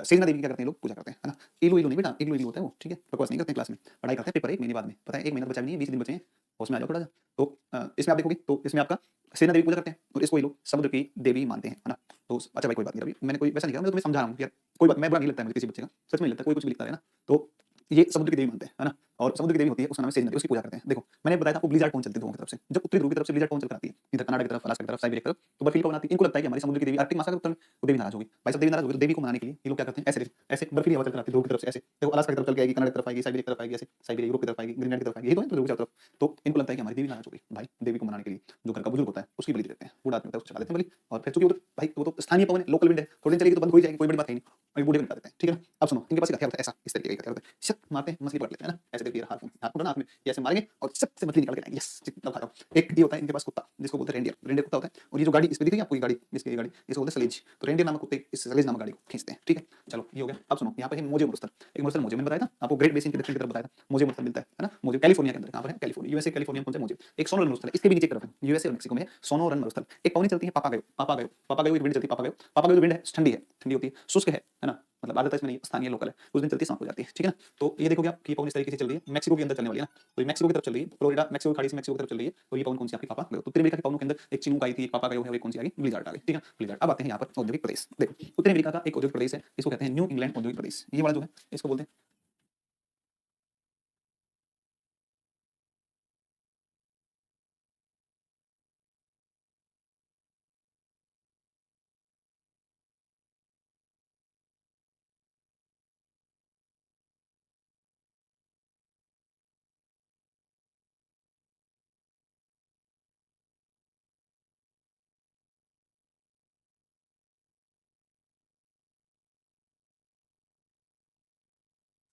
सेजना देवी की क्या करते हैं लोग, पूजा करते हैं, है ना। इग्लू इग्लू नहीं बेटा, इग्लू इग्लू होता है वो, ठीक है, बकवास नहीं करते हैं क्लास में, पढ़ाई करते हैं, पेपर एक महीने बाद में, पता है, एक महीना बचा भी नहीं है, 20 दिन बचे हैं, उसमें आ जाओ थोड़ा सा। तो इसमें आप देखोगे तो इसमें आपका सेना देवी पूजा करते हैं, और इसको ये लोग समुद्र की देवी मानते हैं, है ना। तो अच्छा भाई कोई बात नहीं, अभी मैंने कोई वैसा नहीं कहा, मैं तुम्हें समझा रहा हूँ यार, कोई बात, मैं बुरा नहीं लगता है मुझे किसी बच्चे का, सच में नहीं लगता, कोई कुछ भी लिखता है ना। तो ये समुद्र की देवी मानते हैं, है ना, और समुद्र की देवी होती है, उसका नाम है सेजना देवी, उसकी पूजा करते हैं। देखो मैंने बताया था आपको, ब्लिज़ार्ड कौन चलती है ध्रुवों की तरफ से, जब उत्तरी ध्रुव की तरफ से ब्लिज़ार्ड कौन चल कर आती है, इधर कनाडा की तरफ, अलास्का की तरफ, साइबेरिया की तरफ, तो बर्फीली पवन आती है, इनको लगता है कि हमारी समुद्र की देवी आर्कटिक महासागर उत्तर में, वो देवी नाराज होगी, भाई साहब देवी नाराज होगी, तो देवी को मनाने के लिए ये लोग क्या करते हैं, ऐसे ऐसे बर्फीली हवा चलकर आती है ध्रुव की तरफ से, ऐसे देखो अलास्का की तरफ चल के आएगी, कनाडा की तरफ आएगी, साइबेरिया की तरफ आएगी, ऐसे साइबेरिया यूरोप की तरफ आएगी, ग्रीनलैंड की तरफ आएगी, ये तो है ध्रुव की तरफ। तो इनको लगता है कि हमारी देवी नाराज होगी, भाई देवी को मनाने के लिए जो घर का बुजुर्ग होता है उसकी बलि दे देते हैं, बूढ़ा आदमी होता है उसको चला देते हैं बलि, और फिर चूंकि वो तो भाई वो तो स्थानीय पवन है, लोकल विंड है, थोड़ी देर चलेगी तो बंद हो ही जाएगी, कोई बड़ी बात है नहीं, और बूढ़े को निपटा देते हैं, ठीक है ना। अब सुनो इनके पास एक हथियार होता है ऐसा, इस तरीके का हथियार होता है, शक मारते हैं, मछली पकड़ लेते हैं ना, ऐसे कहते हैं हार्पून, हार्पून ना हाथ में ये ऐसे मारेंगे और सबसे मछली निकाल के लाएंगे, यस तब खाता हूं। एक ये होता है इनके पास कुत्ता जिसको बोलते हैं रेंडियर, रेंडियर कुत्ता होता है। और ये जो गाड़ी इस पे दिख रही है आपको, ये गाड़ी इसकी गाड़ी इसको बोलते हैं स्लेज, तो रेंडियर नामक कुत्ते इस स्लेज नामक गाड़ी को खींचते हैं, ठीक है। चलो ये हो गया। अब सुनो यहाँ पे है मोजे मरुस्थल, एक मरुस्थल मोजे, मैंने बताया था आपको ग्रेट बेसिन के दक्षिण की तरफ बताया था मोजे मरुस्थल मिलता है ना, मोजे कैलिफोर्निया के अंदर, कहां पर है कैलिफोर्निया, यूएसए कैलिफोर्निया में कौन सा मोजे, एक सोनोरन मरुस्थल इसके भी नीचे की तरफ है, यूएसए और मेक्सिको में सोनोरन मरुस्थल। एक पवनी चलती है पापागायो, पापागायो, पापागायो एक विंड चलती है, पापागायो, पापागायो जो विंड है ठंडी है, ठंडी होती है, शुष्क है ना, मतलब आर्द्रता इसमें नहीं, स्थानीय लोकल है, उस दिन चलती है समाप्त हो जाती है, ठीक है ना। तो ये देखोगे आप कि पवन इस तरीके से चल रही है, मैक्सिको के अंदर चलने वाली है ना, तो ये मैक्सिको की तरफ चल रही है, फ्लोरिडा मैक्सिको खाड़ी से मैक्सिको की तरफ चल रही है, और ये पवन कौन सी आपकी पापागायो, तो उत्तरी अमेरिका के पवनों के अंदर एक चिनूक आई थी, एक पापागायो है, और एक कौन सी आ गई ब्लिज़ार्ड आ गई, ठीक है ब्लिज़ार्ड। अब आते हैं यहाँ पर औद्योगिक प्रदेश, देखो उत्तरी अमेरिका का एक औद्योगिक प्रदेश है, इसको कहते हैं न्यू इंग्लैंड औद्योगिक प्रदेश, ये वाला जो है इसको बोलते हैं।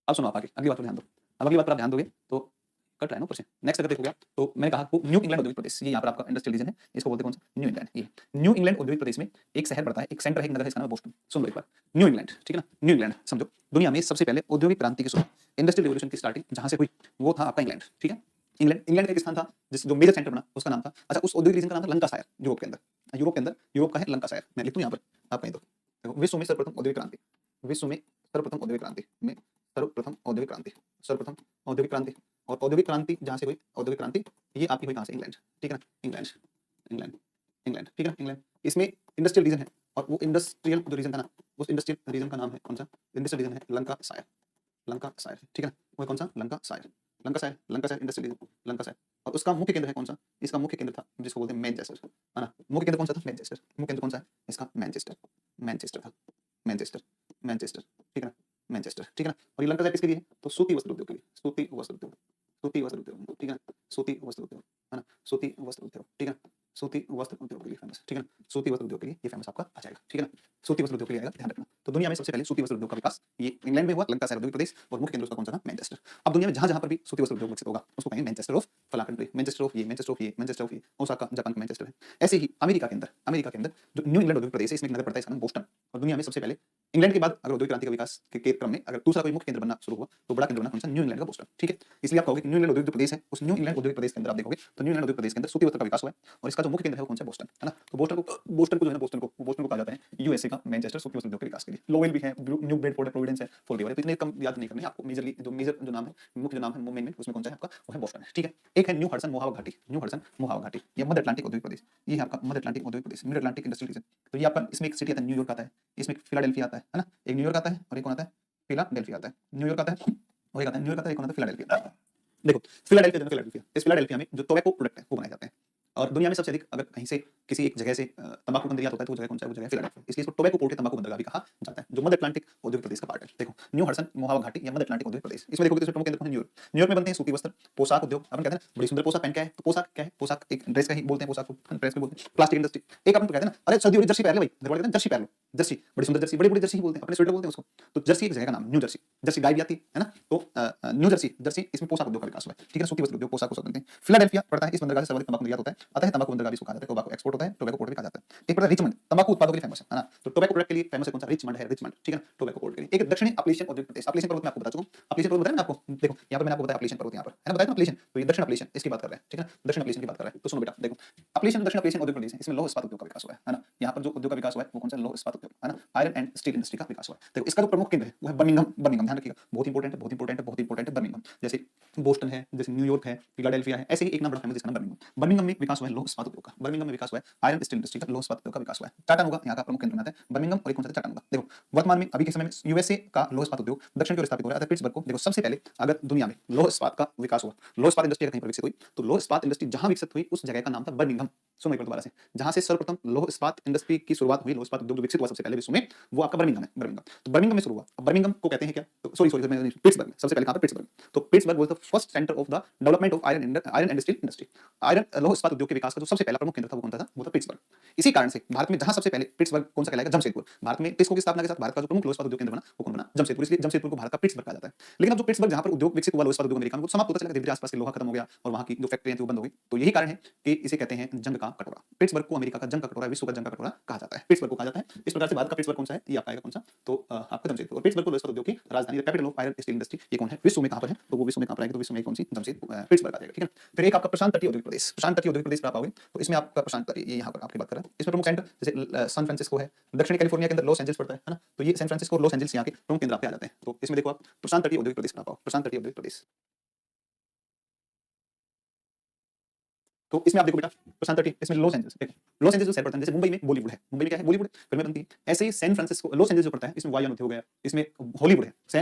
अब सुनो आप आगे अगली बात पर ध्यान दो, अब अगली बात पर आप ध्यान दोगे तो कट रहा है ना ऊपर से। नेक्स्ट अगर देखोगे आप तो मैंने कहा आपको न्यू इंग्लैंड औद्योगिक प्रदेश, ये यहाँ पर आपका इंडस्ट्रियल रीजन है, इसको बोलते हैं कौन सा न्यू इंग्लैंड। ये न्यू इंग्लैंड औद्योगिक प्रदेश में एक शहर पड़ता है, एक सेंटर है, एक नगर है, इसका नाम है बोस्टन। सुन लो एक बार, न्यू इंग्लैंड, ठीक है ना, न्यू इंग्लैंड समझो, दुनिया में सबसे पहले औद्योगिक क्रांति की शुरुआत, इंडस्ट्रियल रिवॉल्यूशन की स्टार्टिंग जहां से हुई वो था आपका इंग्लैंड, ठीक है। इंग्लैंड, इंग्लैंड का एक स्थान था जिस जो मेजर सेंटर बना उसका नाम था, अच्छा उस औद्योगिक रीजन का नाम था लंकाशायर, यूरोप के अंदर, यूरोप के अंदर, यूरोप का है लंकाशायर, मैं लिख दूं यहाँ पर आप कहीं तो देखो, विश्व में सर्वप्रथम औद्योगिक क्रांति, विश्व में सर्वप्रथम औद्योगिक क्रांति में सर्वप्रथम औद्योगिक क्रांति, सर्वप्रथम औद्योगिक क्रांति, और औद्योगिक क्रांति जहां से हुई औद्योगिक क्रांति ये आपकी हुई कहां से, इंग्लैंड, ठीक है ना, इंग्लैंड, इंग्लैंड, इंग्लैंड, ठीक है ना, इंग्लैंड। इसमें इंडस्ट्रियल रीजन है, और वो इंडस्ट्रियल जो रीजन था ना, उस इंडस्ट्रियल रीजन का नाम है कौन सा, इंडस्ट्रियल रीजन है लंकाशायर, लंकाशायर, ठीक है ना, वो कौन सा Lancashire, Lancashire, Lancashire industrial region, Lancashire. और उसका मुख्य केंद्र है कौन सा, इसका मुख्य केंद्र था जिसको बोलते हैं मैनचेस्टर, है ना, मुख्य केंद्र कौन सा था, मैनचेस्टर, मुख्य केंद्र कौन सा है इसका, मैनचेस्टर, मैनचेस्टर था, मैनचेस्टर, मैनचेस्टर, ठीक है ना, मैनचेस्टर, ठीक है ना। और ये लंकाशायर किसके लिए है, तो सूती वस्त्र उद्योग के लिए, सूती वस्त्र उद्योग, सूती वस्त्र उद्योग, ठीक है ना, सूती वस्त्र उद्योग, है ना, सूती वस्त्र उद्योग, ठीक है, सूती वस्त्र उद्योग के लिए फेमस, ठीक है ना, सूती वस्त्र उद्योग के लिए ये फेमस आपका आ जाएगा, ठीक है ना, सूती वस्त्र उद्योग के लिए आएगा, ध्यान रखना। तो दुनिया में सबसे पहले सूती वस्त्र उद्योग का विकास ये इंग्लैंड में हुआ, लंकाशायर औद्योगिक प्रदेश, और मुख्य केंद्र उसका कौन सा था, मैनचेस्टर। अब दुनिया में जहां जहां पर भी सूती वस्त्र उद्योग विकसित होगा उसको कहेंगे मैनचेस्टर ऑफ फला कंट्री, मैनचेस्टर ऑफ ये, मैनचेस्टर ऑफ ये, मैनचेस्टर ऑफ ये, ओसाका जापान का मैनचेस्टर है। ऐसे ही अमेरिका के अंदर, अमेरिका के अंदर जो न्यू इंग्लैंड औद्योगिक प्रदेश है इसमें एक नगर पड़ता है, इसका नाम बोस्टन। और दुनिया में सबसे पहले इंग्लैंड के बाद अगर औद्योगिक क्रांति का विकास के क्रम में अगर दूसरा कोई मुख्य केंद्र बनना शुरू हुआ तो बड़ा केंद्र बना कौन सा, न्यू इंग्लैंड का बोस्टन, ठीक है। इसलिए आप कहोगे कि न्यू इंग्लैंड औद्योगिक प्रदेश है, उस न्यू इंग्लैंड औद्योगिक प्रदेश के अंदर आप देखोगे तो न्यू इंग्लैंड औद्योगिक प्रदेश के अंदर सूती वस्त्र का विकास हुआ है, और इसका जो मुख्य केंद्र है वो कौन सा, बोस्टन, है ना। तो बोस्टन को जो है ना, बोस्टन को कहा जाता है यूएसए का मैनचेस्टर सूती वस्त्र उद्योग के विकास के लिए। लोवेल भी है, न्यू ब्रेडफोर्ड है, प्रोविडेंस है, फोल्डिवर है, तो इतने कम याद नहीं करने आपको, मेजरली जो मेजर जो नाम है, मुख्य जो नाम है मेन में उसमें कौन सा है आपका, वो है बोस्टन, ठीक है। एक है न्यू हडसन मोहावा घाटी, न्यू हडसन मोहावा घाटी, ये मध्य अटलांटिक औद्योगिक प्रदेश, ये है आपका मध्य अटलांटिक औद्योगिक प्रदेश, मिड अटलांटिक इंडस्ट्रियल रीजन। तो ये आपका इसमें एक सिटी आता है न्यूयॉर्क आता है, इसमें फिलाडेल्फिया आता है ना, एक न्यूयॉर्क आता है और एक कौन आता है, फिलाडेल्फिया आता है, न्यूयॉर्क आता है और एक आता है, न्यूयॉर्क आता है, एक कौन आता है, फिलाडेल्फिया। देखो फिलाडेल्फिया जो है, फिलाडेल्फिया, इस फिलाडेल्फिया में जो टोबैको प्रोडक्ट है वो बनाए जाते हैं, और दुनिया में सबसे अधिक अगर कहीं से किसी एक जगह से तंबाकू बंदरियात होता है तो वो जगह कौन सा है, वो जगह फिलाडेल्फिया, इसलिए इसको टोबैको पोर्ट के तंबाकू बंदरगाह भी कहा जाता है, जो मध्य अटलांटिक औद्योगिक प्रदेश का पार्ट है। देखो न्यू हडसन मोहावा घाटी या मध्य अटलांटिक औद्योगिक प्रदेश, इसमें देखोगे तो इसमें प्रमुख केंद्र कौन है, न्यूयॉर्क। न्यूयॉर्क में बनते हैं सूती वस्त्र, पोशाक उद्योग, अपन कहते हैं ना बड़ी सुंदर पोशाक पहन के आए, तो पोशाक क्या है, पोशाक एक ड्रेस का ही बोलते हैं, पोशाक को ड्रेस भी बोलते हैं। प्लास्टिक इंडस्ट्री, एक अपन तो कहते हैं ना, अरे सर्दी हो रही जर्सी पहन ले भाई, घर वाले कहते हैं जर्सी पहन लो, जर्सी बड़ी सुंदर जर्सी, बड़ी बड़ी जर्सी ही बोलते हैं, अपने स्वेटर बोलते हैं उसको, तो जर्सी एक जगह का नाम, न्यू जर्सी, जर्सी गाय भी आती है ना, तो न्यू जर्सी, जर्सी इसमें पोशाक उद्योग का विकास हुआ है, ठीक है, सूती वस्त्र उद्योग, पोशाक को बनते हैं। फिलाडेल्फिया पड़ता है इस बंदरगाह से सर्वाधिक तंबाकू निर्यात होता है, अतः तंबाकू बंदरगाह भी इसको कहा जाता है, टोबैको एक्सपोर्ट होता है, टोबैको पोर्ट भी कहा जाता है। एक पड़ता है रिचमंड, तंबाकू उत्पादों के लिए फेमस है ना, तो टोबैको प्रोडक्ट के लिए फेमस है कौन सा, रिचमंड है, रिचमंड, ठीक है ना, टोबैको पोर्ट के लिए। एक दक्षिणी अपलेशियन औद्योगिक प्रदेश, अपलेशियन पर्वत मैं आपको बता चुका हूं, अपलेशियन पर्वत बताया ना आपको, देखो यहां पे मैंने आपको बताया अपलेशियन पर्वत, यहां पर है ना, बताया ना अपलेशियन, तो ये दक्षिण अपलेशियन इसकी बात कर रहे हैं, ठीक है ना, दक्षिण अपलेशियन की बात कर रहे हैं। तो सुनो बेटा देखो, अपलेशियन दक्षिण अपलेशियन औद्योगिक प्रदेश है, इसमें लौह इस्पात उद्योग का विकास हुआ है ना, यहां पर जो उद्योग का विकास हुआ है वो कौन सा, लौह इस्पात उद्योग, है ना, आयरन एंड स्टील इंडस्ट्री का विकास हुआ है। देखो इसका जो प्रमुख केंद्र है वो है बर्मिंघम, बर्मिंघम ध्यान रखिएगा, बहुत इंपॉर्टेंट है, बहुत इंपॉर्टेंट है, बहुत इंपॉर्टेंट है बर्मिंघम, जैसे बोस्टन है, जैसे न्यूयॉर्क है, फिलाडेल्फिया है, ऐसे ही एक नाम बड़ा फेमस जिसका नाम बर्मिंघम। बर्मिंघम में विकास हुआ है लौह इस्पात उद्योग का, बर्मिंघम में विकास हुआ है आयरन स्टील इंडस्ट्री का, लौह इस्पात उद्योग का विकास हुआ है। टाटानुगा यहाँ का प्रमुख केंद्र बनाता है, बर्मिंघम और एक कौन सा, टाटानुगा। देखो वर्तमान में अभी के समय में यूएसए का लौह इस्पात उद्योग दक्षिण की ओर स्थापित हो रहा है, पिट्सबर्ग को। देखो सबसे पहले अगर दुनिया में लौह इस्पात का विकास हुआ, लौह इस्पात इंडस्ट्री कहीं पर विकसित हुई, तो लौह इस्पात इंडस्ट्री जहां विकसित हुई उस जगह का नाम था बर्मिंघम। सुनो एक बार दोबारा से, जहां से सर्वप्रथम लौह इस्पात इंडस्ट्री की शुरुआत हुई, लौह इस्पात उद्योग विकसित हुआ सबसे पहले विश्व में, वो आपका बर्मिंघम है, बर्मिंघम। तो बर्मिंघम में शुरू हुआ, अब बर्मिंघम को कहते हैं क्या, तो सॉरी सॉरी पिट्सबर्ग, सबसे पहले कहां पर, पिट्सबर्ग। तो Pittsburgh was the first centre of the development of iron and steel industry, iron लौह इस्पात उद्योग के विकास का जो सबसे पहला प्रमुख केंद्र था वो कौन सा था, वो था पिट्सबर्ग। इसी कारण से भारत में जहां सबसे पहले पिट्सबर्ग कौन सा कहलाएगा, जमशेदपुर। भारत में टिस्को की स्थापना के साथ भारत का जो प्रमुख लोह इस्पात उद्योग केंद्र बना वो कौन बना, जमशेदपुर। इसलिए जमशेदपुर को भारत का पिट्सबर्ग कहा जाता है। लेकिन अब जो पिट्सबर्ग जहां पर उद्योग विकसित हुआ लोह इस्पात उद्योग अमेरिका में, वो समाप्त होता चला गया, धीरे-धीरे आसपास के लोहा खत्म हो गया और वहां की जो फैक्ट्रियां थी वो बंद हो गई। तो यही कारण है कि इसे कहते हैं जंग का कटोरा। पिट्सबर्ग को अमेरिका का जंग का कटोरा, विश्व का जंग का कटोरा कहा जाता है। पिट्सबर्ग को कहा जाता है। इस प्रकार से भारत का पिट्सबर्ग कौन सा है, ये आपका आएगा कौन सा, तो आपका जमशेदपुर। और पिट्सबर्ग को लोह इस्पात उद्योग की राजधानी, capital of iron steel industry, ये कौन है, विश्व में कहां पर है, तो वो विश्व में कहां पर आएगा, तो विश्व में कौन सी, जमशेदपुर, पिट्सबर्ग आ जाएगा। ठीक है। फिर एक आपका प्रशांत तटीय औद्योगिक प्रदेश, प्रशांत तटीय औद्योगिक प्रदेश पर आप आओगे तो इसमें आपका प्रशांत तटीय, ये यहाँ पर आपकी बात कर रहा है। इसमें प्रमुख सेंटर जैसे सैन फ्रांसिस्को है, दक्षिणी कैलिफोर्निया के अंदर लॉस एंजल्स पड़ता है ना, तो ये सैन फ्रांसिस्को और लॉस एंजल्स यहाँ के प्रमुख केंद्र आपके आ जाते हैं। तो इसमें देखो आप प्रशांत तटीय औद्योगिक प्रदेश पर आप आओ, प्रशांत तटीय औद्योगिक प्रदेश। तो इसमें आप देखो बेटा प्रशांत तटीय, इसमें लॉस एंजल्स, देखो लॉस एंजल्स जो शहर पड़ता है, जैसे मुंबई में बॉलीवुड है, मुंबई में क्या है, बॉलीवुड फिल्में बनती हैं, ऐसे ही सैन फ्रांसिस्को लॉस एंजल्स जो पड़ता है, इसमें वायु हो गया, इसमें हॉलीवुड है।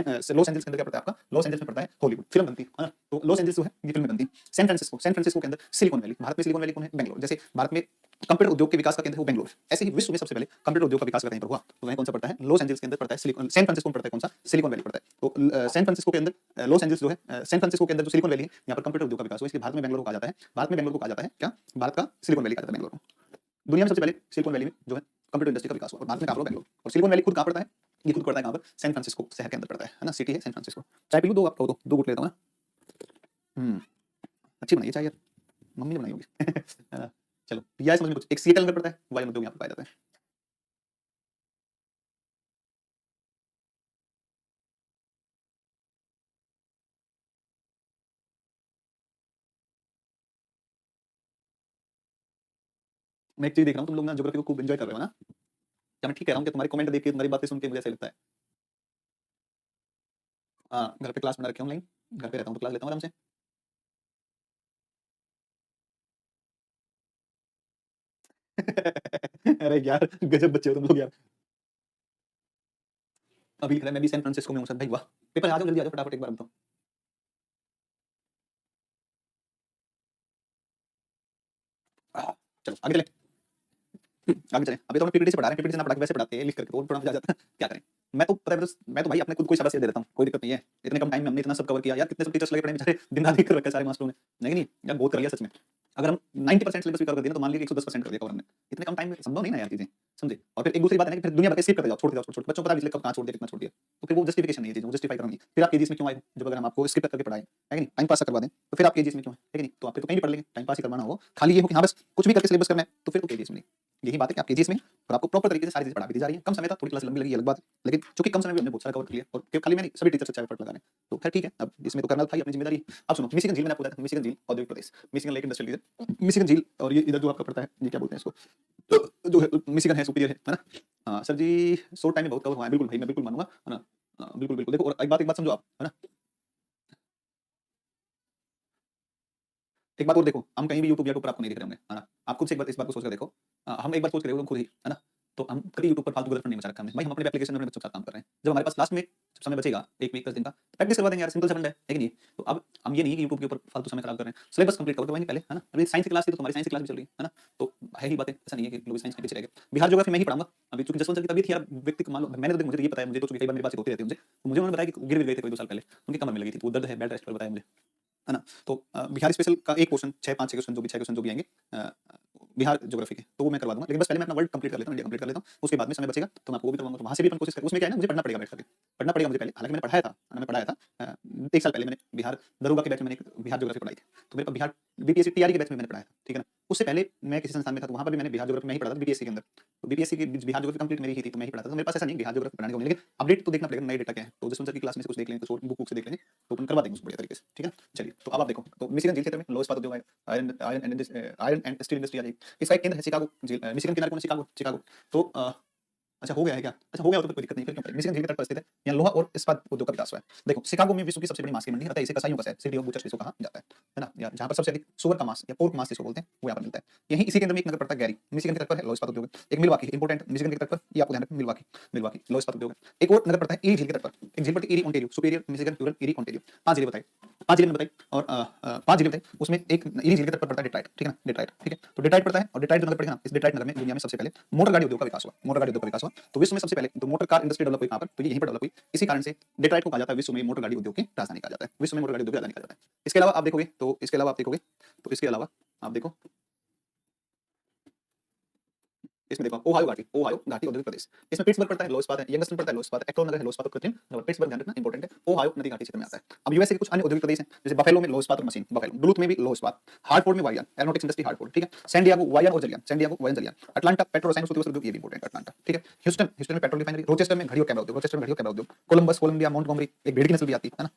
लॉस एंजल्स के अंदर क्या पड़ता है आपका, लॉस एंजल्स में पड़ता है हॉलीवुड, फिल्म बनती है ना, तो लॉस एंजल्स जो है ये फिल्में बनती हैं। सैन फ्रांसिस्को, सैन फ्रांसिस्को के अंदर सिलिकॉन वैली, भारत में सिलिकॉन वैली कौन है, बेंगलोर। जैसे भारत में कंप्यूटर उद्योग के विकास का केंद्र है वो बेंगलोर, ऐसे ही विश्व में सबसे पहले कंप्यूटर उद्योग का विकास कहीं पर हुआ, तो वह कौन सा पड़ता है, लॉस एंजल्स के अंदर पड़ता है, सिलिकॉन। सैन फ्रांसिस्को में पड़ता है कौन सा, सिलिकॉन वैली पड़ता है। तो सैन फ्रांसिस्को के अंदर लॉस एंजल्स जो है, सैन फ्रांसिस्को के अंदर जो सिलिकॉन वैली है, यहाँ पर कंप्यूटर उद्योग का विकास हुआ, इसलिए भारत में बेंगलोर को कहा जाता है, भारत में बेंगलोर को कहा जाता है क्या, भारत का सिलिकॉन वैली कहा जाता है बेंगलोर को। दुनिया में सबसे पहले सिलिकॉन वैली में जो है कंप्यूटर इंडस्ट्री का विकास हुआ और भारत में कहाँ पर, बेंगलोर। और सिलिकॉन वैली खुद कहाँ पड़ता है, ये खुद पड़ता है कहाँ पर, सैन फ्रांसिस्को शहर के अंदर पड़ता है ना, सिटी है सैन फ्रांसिस्को। चाय पी लूं, दो आपको, दो घूंट लेता हूँ ना। अच्छी बनाइए चाय यार, मम्मी ने बनाई होगी। है ना? चलो या समझ में कुछ, एक सिएटल अंदर पड़ता है, वायु उद्योग यहाँ पर पाया जाता है। मैं एक चीज देख रहा हूँ, तुम लोग ना ज्योग्राफी को खूब एंजॉय कर रहे हो ना, क्या मैं ठीक कह रहा हूँ कि तुम्हारे कमेंट देख के, तुम्हारी बातें सुन के मुझे ऐसा लगता है। हाँ, घर पे क्लास बना रखे ऑनलाइन, घर पे रहता हूँ तो क्लास लेता हूँ आराम से। अरे यार गजब बच्चे हो तुम लोग यार। अभी लिख रहा है मैं भी सैन फ्रांसिस्को में हूँ सर भाई, वाह। पेपर आ जाओ जल्दी, आ जाओ फटाफट एक बार बताओ। चलो आगे चले, आगे चलें। अभी तो हमें पीपीटी से पढ़ा रहे हैं, पीपीटी से ना पढ़ा के वैसे पढ़ाते हैं लिख करके, तो थोड़ा मजा आ जाता है। क्या करें, मैं तो पता है, मैं तो भाई अपने खुद को ही शाबाशी दे देता हूँ, कोई दिक्कत नहीं है। इतने कम टाइम में हमने इतना सब कवर किया यार, कितने सब टीचर्स लगे पड़े हैं बेचारे, दिन रात एक कर रखा है सारे मास्टरों ने, नहीं नहीं यार बहुत कर लिया सच में। अगर हम 90% सिलेबस भी कवर कर दिया ना, तो मान लीजिए 110% कर दिया कवर हमने, इतने कम टाइम में संभव नहीं ना यार चीजें, समझे। और फिर एक दूसरी बात है ना कि फिर दुनिया भर के स्किप करते जाओ, छोड़ते जाओ, छोड़ छोड़ बच्चों को पता है पिछले कब कहाँ छोड़ दिया, कितना छोड़ दिया, तो फिर वो जस्टिफिकेशन नहीं है चीजों, जस्टिफाई करनी है। फिर आप केजीएस में क्यों आए, जब अगर हम आपको स्किप करके पढ़ाएं, है कि नहीं, टाइम पास करवा दें, तो फिर आप केजीएस में क्यों है कि नहीं, तो आप फिर तो कहीं भी पढ़ लेंगे, टाइम पास ही करवाना हो, खाली ये हो कि हाँ बस कुछ भी करके सिलेबस करना है, तो फिर तो केजीएस में नहीं। यही बात है कि आप केजीएस में और आपको प्रॉपर तरीके से सारी चीजें पढ़ा भी दी जा रही है। कम समय था, थोड़ी क्लास लंबी लगी अलग बात है, लेकिन चूंकि कम समय में हमने बहुत सारा कवर कर लिया और खाली मैंने सभी टीचर से अच्छा एफर्ट लगा रहे हैं, तो खैर ठीक है। अब इसमें तो करना था ही, अपनी जिम्मेदारी है। अब सुनो, मिशिगन झील मैंने आपको बताया था, मिशिगन झील औद्योगिक प्रदेश, Michigan lake industrial region, Michigan झील। और ये इधर जो आपका पड़ता है, ये क्या बोलते हैं इसको, तो जो है मिशिगन है, सुपीरियर है ना। हाँ सर जी, शॉर्ट टाइम में बहुत कवर हुआ है, बिल्कुल भाई मैं बिल्कुल मानूंगा, है ना। बिल्कुल बिल्कुल, देखो और एक बात समझो आप, है ना। एक बात और देखो, हम कहीं भी यूट्यूब या ऊपर आपको नहीं दिख रहे होंगे, है ना। आप खुद से एक बार इस बात को सोच कर देखो, हम एक बार सोच कर देखो खुद ही, है ना। तो हम कभी यूट्यूब पर फालतू गलत नहीं मचा रखा हमने भाई, हम अपने एप्लीकेशन में अपने बच्चों के साथ काम कर रहे हैं। जब हमारे पास लास्ट में समय बचेगा, एक वीक 10 दिन का, तो प्रैक्टिस करवा देंगे यार, सिंपल सा फंडा है कि नहीं। तो अब हम ये नहीं कि यूट्यूब के ऊपर फालतू समय खराब कर रहे हैं, सिलेबस कंप्लीट कवर करवाएंगे पहले, है ना। अभी साइंस की क्लास थी तो हमारी साइंस की क्लास भी चल रही है ना। तो है ही बातें, ऐसा नहीं है कि लोग साइंस के पीछे रह गए। बिहार ज्योग्राफी मैं ही पढ़ाऊंगा अभी, चूंकि जसवंत सर की तबीयत थी यार, व्यक्ति को मान लो, मैंने तो मुझे ये पता है, मुझे तो कई बार मेरी बात होती रहती है उनसे, तो मुझे उन्होंने बताया कि गिर गए थे कोई 2 साल पहले, उनकी कमर में लगी थी, वो दर्द है, बेड रेस्ट पर बताया मुझे, है ना। तो बिहार स्पेशल का एक क्वेश्चन, 6 5 6 क्वेश्चन जो भी 6 क्वेश्चन जो भी आएंगे बिहार ज्योग्राफी के, तो वो मैं करवा दूंगा। लेकिन बस पहले मैं अपना वर्ल्ड कंप्लीट कर लेता हूँ, इंडिया कंप्लीट कर लेता हूँ, उसके बाद में समय बचेगा तो मैं आपको वो भी करवाऊंगा। तो वहां से भी अपन कोशिश करें, उसमें क्या है ना, मुझे पढ़ना पड़ेगा बैठ करके, पढ़ना पड़ेगा मुझे पहले। हालांकि मैंने पढ़ाया था, मैंने पढ़ाया था 1 साल पहले मैंने बिहार दरोगा के बैच में मैंने बिहार ज्योग्राफी पढ़ाई थी, तो मेरे पास बिहार बीपीएससी टीआरई के बैच में मैंने पढ़ाया था, ठीक है ना। उससे पहले मैं किसी संस्थान में था, तो वहां पर भी मैंने बिहार ज्योग्राफी में ही पढ़ा था बीपीएससी के अंदर। तो बीपीएससी की बिहार ज्योग्राफी कंप्लीट मेरी ही थी, तो मैं ही पढ़ाता था, तो मेरे पास ऐसा नहीं बिहार ज्योग्राफी पढ़ाने को नहीं, लेकिन अपडेट तो देखना पड़ेगा नए डेटा क्या है। तो जसवंत सर की क्लास में से कुछ देख लेंगे, कुछ बुक से देख लेंगे, तो अपन करवा देंगे उसको बढ़िया तरीके से, ठीक है। चलिए तो अब आप देखो, तो मिशिगन झील क्षेत्र में लौह इस्पात उद्योग, आयरन एंड स्टील इंडस्ट्री आ जाएगी। इसका एक केंद्र है शिकागो झील, मिशिगन किनारे कौन है, शिकागो, शिकागो। तो अच्छा हो गया है क्या, अच्छा हो गया हो तो फिर कोई दिक्कत नहीं, फिर क्यों पढ़े। मिशिगन झील के तट पर स्थित है, यहाँ लोहा और इस्पात उद्योग का विकास हुआ है। देखो शिकागो में विश्व की सबसे बड़ी मांस की मंडी है, अतः इसे कसाईयों का शहर, सिटी ऑफ बutchers इसको कहा जाता है ना। जहाँ पर सबसे अधिक सुअर का मांस या पोर्क मांस जिसको बोलते हैं वो यहाँ पर मिलता है। यहीं इसी केंद्र में एक नगर पड़ता है गैरी, मिशिगन के तट पर है, लौह इस्पात उद्योग है। एक मिलवाकी इंपोर्टेंट, मिशिगन के तट पर, ये आपको ध्यान रखना, मिलवाकी, मिलवाकी लौह इस्पात उद्योग है। एक और नगर पड़ता है ईरी झील के तट पर, एक झील पड़ती है Erie Ontario, Superior Michigan, Huron, Erie Ontario. 5 जिले बताए, 5 जिले में बताई, और 5 जिले बताए, उसमें एक ईरी झील के तट पर पड़ता है डेट्राइट, ठीक है ना, डेट्राइट, ठीक है। तो डेट्राइट पड़ता है, और डेट्राइट जो नगर पड़ेगा ना, इस डेट्राइट नगर में दुनिया में सबसे पहले मोटर गाड़ी उद्योग का विकास हुआ, मोटर गाड़ी उद्योग का विकास हुआ। तो विश्व में सबसे पहले तो मोटर कार इंडस्ट्री डेवलप हुई कहाँ पर, तो ये यहीं पर डेवलप हुई। इसी कारण से डेट्राइट को कहा जाता है विश्व में मोटर गाड़ी उद्योग की राजधानी कहा जाता है, विश्व में मोटर गाड़ी उद्योग की राजधानी कहा जाता है। इसके अलावा आप देखोगे, तो इसके अलावा आप देखोगे, तो इसके अलावा आप देखो, इसमें देखो ओहायो घाटी औद्योगिक प्रदेश, इसमें पिट्सबर्ग पड़ता है, लो इस्पात है, यंगस्टन पड़ता है, लो इस्पात है, एक्रोन नगर है, लो इस्पात और कृत्रिम रबर। पिट्सबर्ग ध्यान रखना इंपॉर्टेंट है, ओहायो नदी घाटी क्षेत्र में आता है। अब यूएसए के कुछ अन्य औद्योगिक प्रदेश हैं, जैसे बफेलो में लो इस्पात और मशीन, बफेलो, डुलुथ में भी लो इस्पात, हार्टफोर्ड में वायन, एरोनॉटिक्स इंडस्ट्री हार्टफोर्ड, ठीक है, सैन डिएगो वायन और जलियन, सैन डिएगो वायन जलियन, अटलांटा पेट्रो रसायन सूती वस्त्र उद्योग, ये भी इंपॉर्टेंट है अटलांटा, ठीक है, ह्यूस्टन में पेट्रोल रिफाइनरी, रोचेस्टर में घड़ी और कैमरा उद्योग, रोचेस्टर में घड़ी और कैमरा उद्योग, कोलंबस कोलंबिया मोंटगोमरी, एक भेड़ की नस्ल भी आती है ना,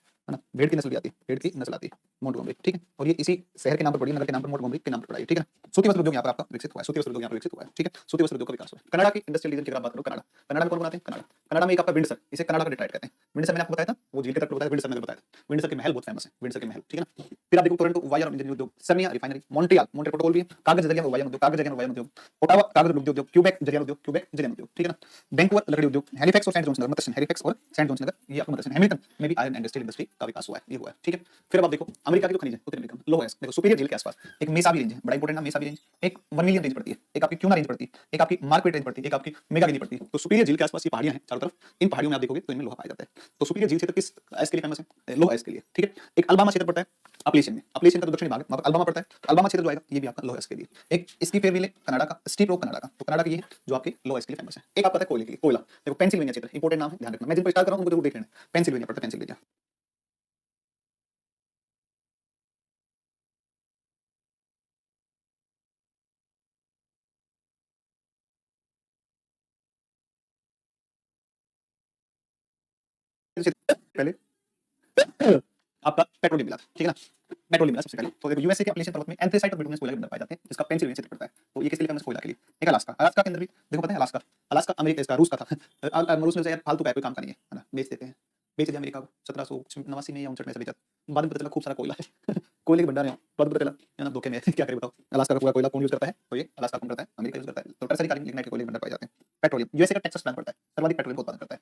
भेड़ की नस्ल भी आती है, भेड़ की नस्ल आती है मोंटगोमरी, ठीक है, और ये इसी शहर के नाम पर पड़ी, नगर के नाम पर मोंटगोमरी के नाम पर पड़ा है, ठीक है ना। सूती वस्त्र उद्योग यहाँ पर आपका विकसित हुआ है, सूती वस्त्र उद्योग यहाँ पर विकसित हुआ है, ठीक है, सूती वस्त्र उद्योग का विकास हुआ है। कनाडा की इंडस्ट्रियल रीजन की अगर आप बात करो, कनाडा, कनाडा में कौन बनाते हैं, कनाडा, कनाडा में एक आपका विंडसर, इसे कनाडा का डेट्राइट कहते हैं। विंडसर मैंने आपको बताया था, वो झील के तट पर बताया, विंडसर मैंने बताया था, विंडसर के महल बहुत फेमस है, विंडसर के महल, ठीक है ना। फिर आप देखो टोरंटो वायर और इंजीनियरिंग उद्योग, सर्निया रिफाइनरी, मॉन्ट्रियल मॉन्ट्रियल प्रोटोकॉल भी है, कागज जलियन और वायर उद्योग, कागज जलियन और वायर उद्योग, ओटावा कागज लुगदी उद्योग, क्यूबेक जलियन उद्योग, क्यूबेक जलियन उद्योग, ठीक है ना। वैंकूवर लकड़ी उद्योग, हैलिफैक्स और सेंट जोन्स नगर, मत्स्य हैलिफैक्स और सेंट जोन्स नगर, ये आपको मत्स्य, हैमिल्टन में भी आयरन एंड स्टील इंडस्ट्री का विकास हुआ है, ये हुआ है, ठीक है। फिर अब आप देखो अमेरिका की जो खनिज है, उत्तरी अमेरिका में लोह है, देखो सुपीरियर झील के आसपास एक मेसा भी रेंज है, बड़ा इंपॉर्टेंट ना, मेसा भी रेंज एक 1 मिलियन रेंज पड़ती है, एक आपकी क्यूना रेंज पड़ती है, एक आपकी मार्केट रेंज पड़ती है, एक आपकी मेगागिनी पड़ती है। तो सुपीरियर झील के आसपास ये पहाड़ियां हैं चारों तरफ, इन पहाड़ियों में आप देखोगे तो इनमें लोहा पाया जाता है। तो सुपीरियर झील क्षेत्र किस अयस्क के लिए फेमस है, लोह अयस्क के लिए, ठीक है। एक अल्बामा क्षेत्र पड़ता है अपलेशियन में, अपलेशियन का जो दक्षिणी भाग है वहां पर अल्बामा पड़ता है, तो अल्बामा क्षेत्र जो आएगा ये भी आपका लोह अयस्क के लिए। एक इसकी फेयर व्हील है कनाडा का, स्टीप रोक कनाडा का, तो कनाडा की ये है जो आपके लोह अयस्क के लिए फेमस है। एक आपका पता है कोयले के लिए, कोयला देखो पेंसिल्वेनिया क्षेत्र, इंपॉर्टेंट नाम है, ध्यान रखना, मैं जिन पर स्टार्ट कर रहा हूं उनको जरूर देख लेना, पेंसिल्वेनिया पड़ता है, पेंसिल्वेनिया। पहले आपका पेट्रोलियम मिला था, ठीक है ना, पेट्रोलियम मिला सबसे पहले। तो देखो यूएसए के अपलेशियन पर्वत में एंथ्रेसाइट और बिटुमिनस कोयला के अंदर पाए जाते हैं, जिसका पेंसिल्वेनिया क्षेत्र पड़ता है, तो ये किसके लिए फेमस, कोयला के लिए। एक अलास्का, अलास्का के अंदर भी देखो पता है, अलास्का, अलास्का अमेरिका इसका रूस का था, रूस में से यार फालतू का है, कोई काम का नहीं है ना, बेच देते हैं, बेच दिया अमेरिका को 1789 में या 59 में से बेचा, बाद में पता चला खूब सारा कोयला है कोयले के भंडार हैं, बाद में पता चला है ना, धोखे में क्या करे बताओ। अलास्का का पूरा कोयला कौन यूज करता है, तो ये अलास्का कौन करता है, अमेरिका यूज करता है, तो टर्सरी कालीन लिग्नाइट के कोयले के भंडार पाए जाते हैं। पेट्रोलियम यूएसए का टेक्सास प्लांट पड़ता है, सर्वाधिक पेट्रोलियम का उत्पादन करता है,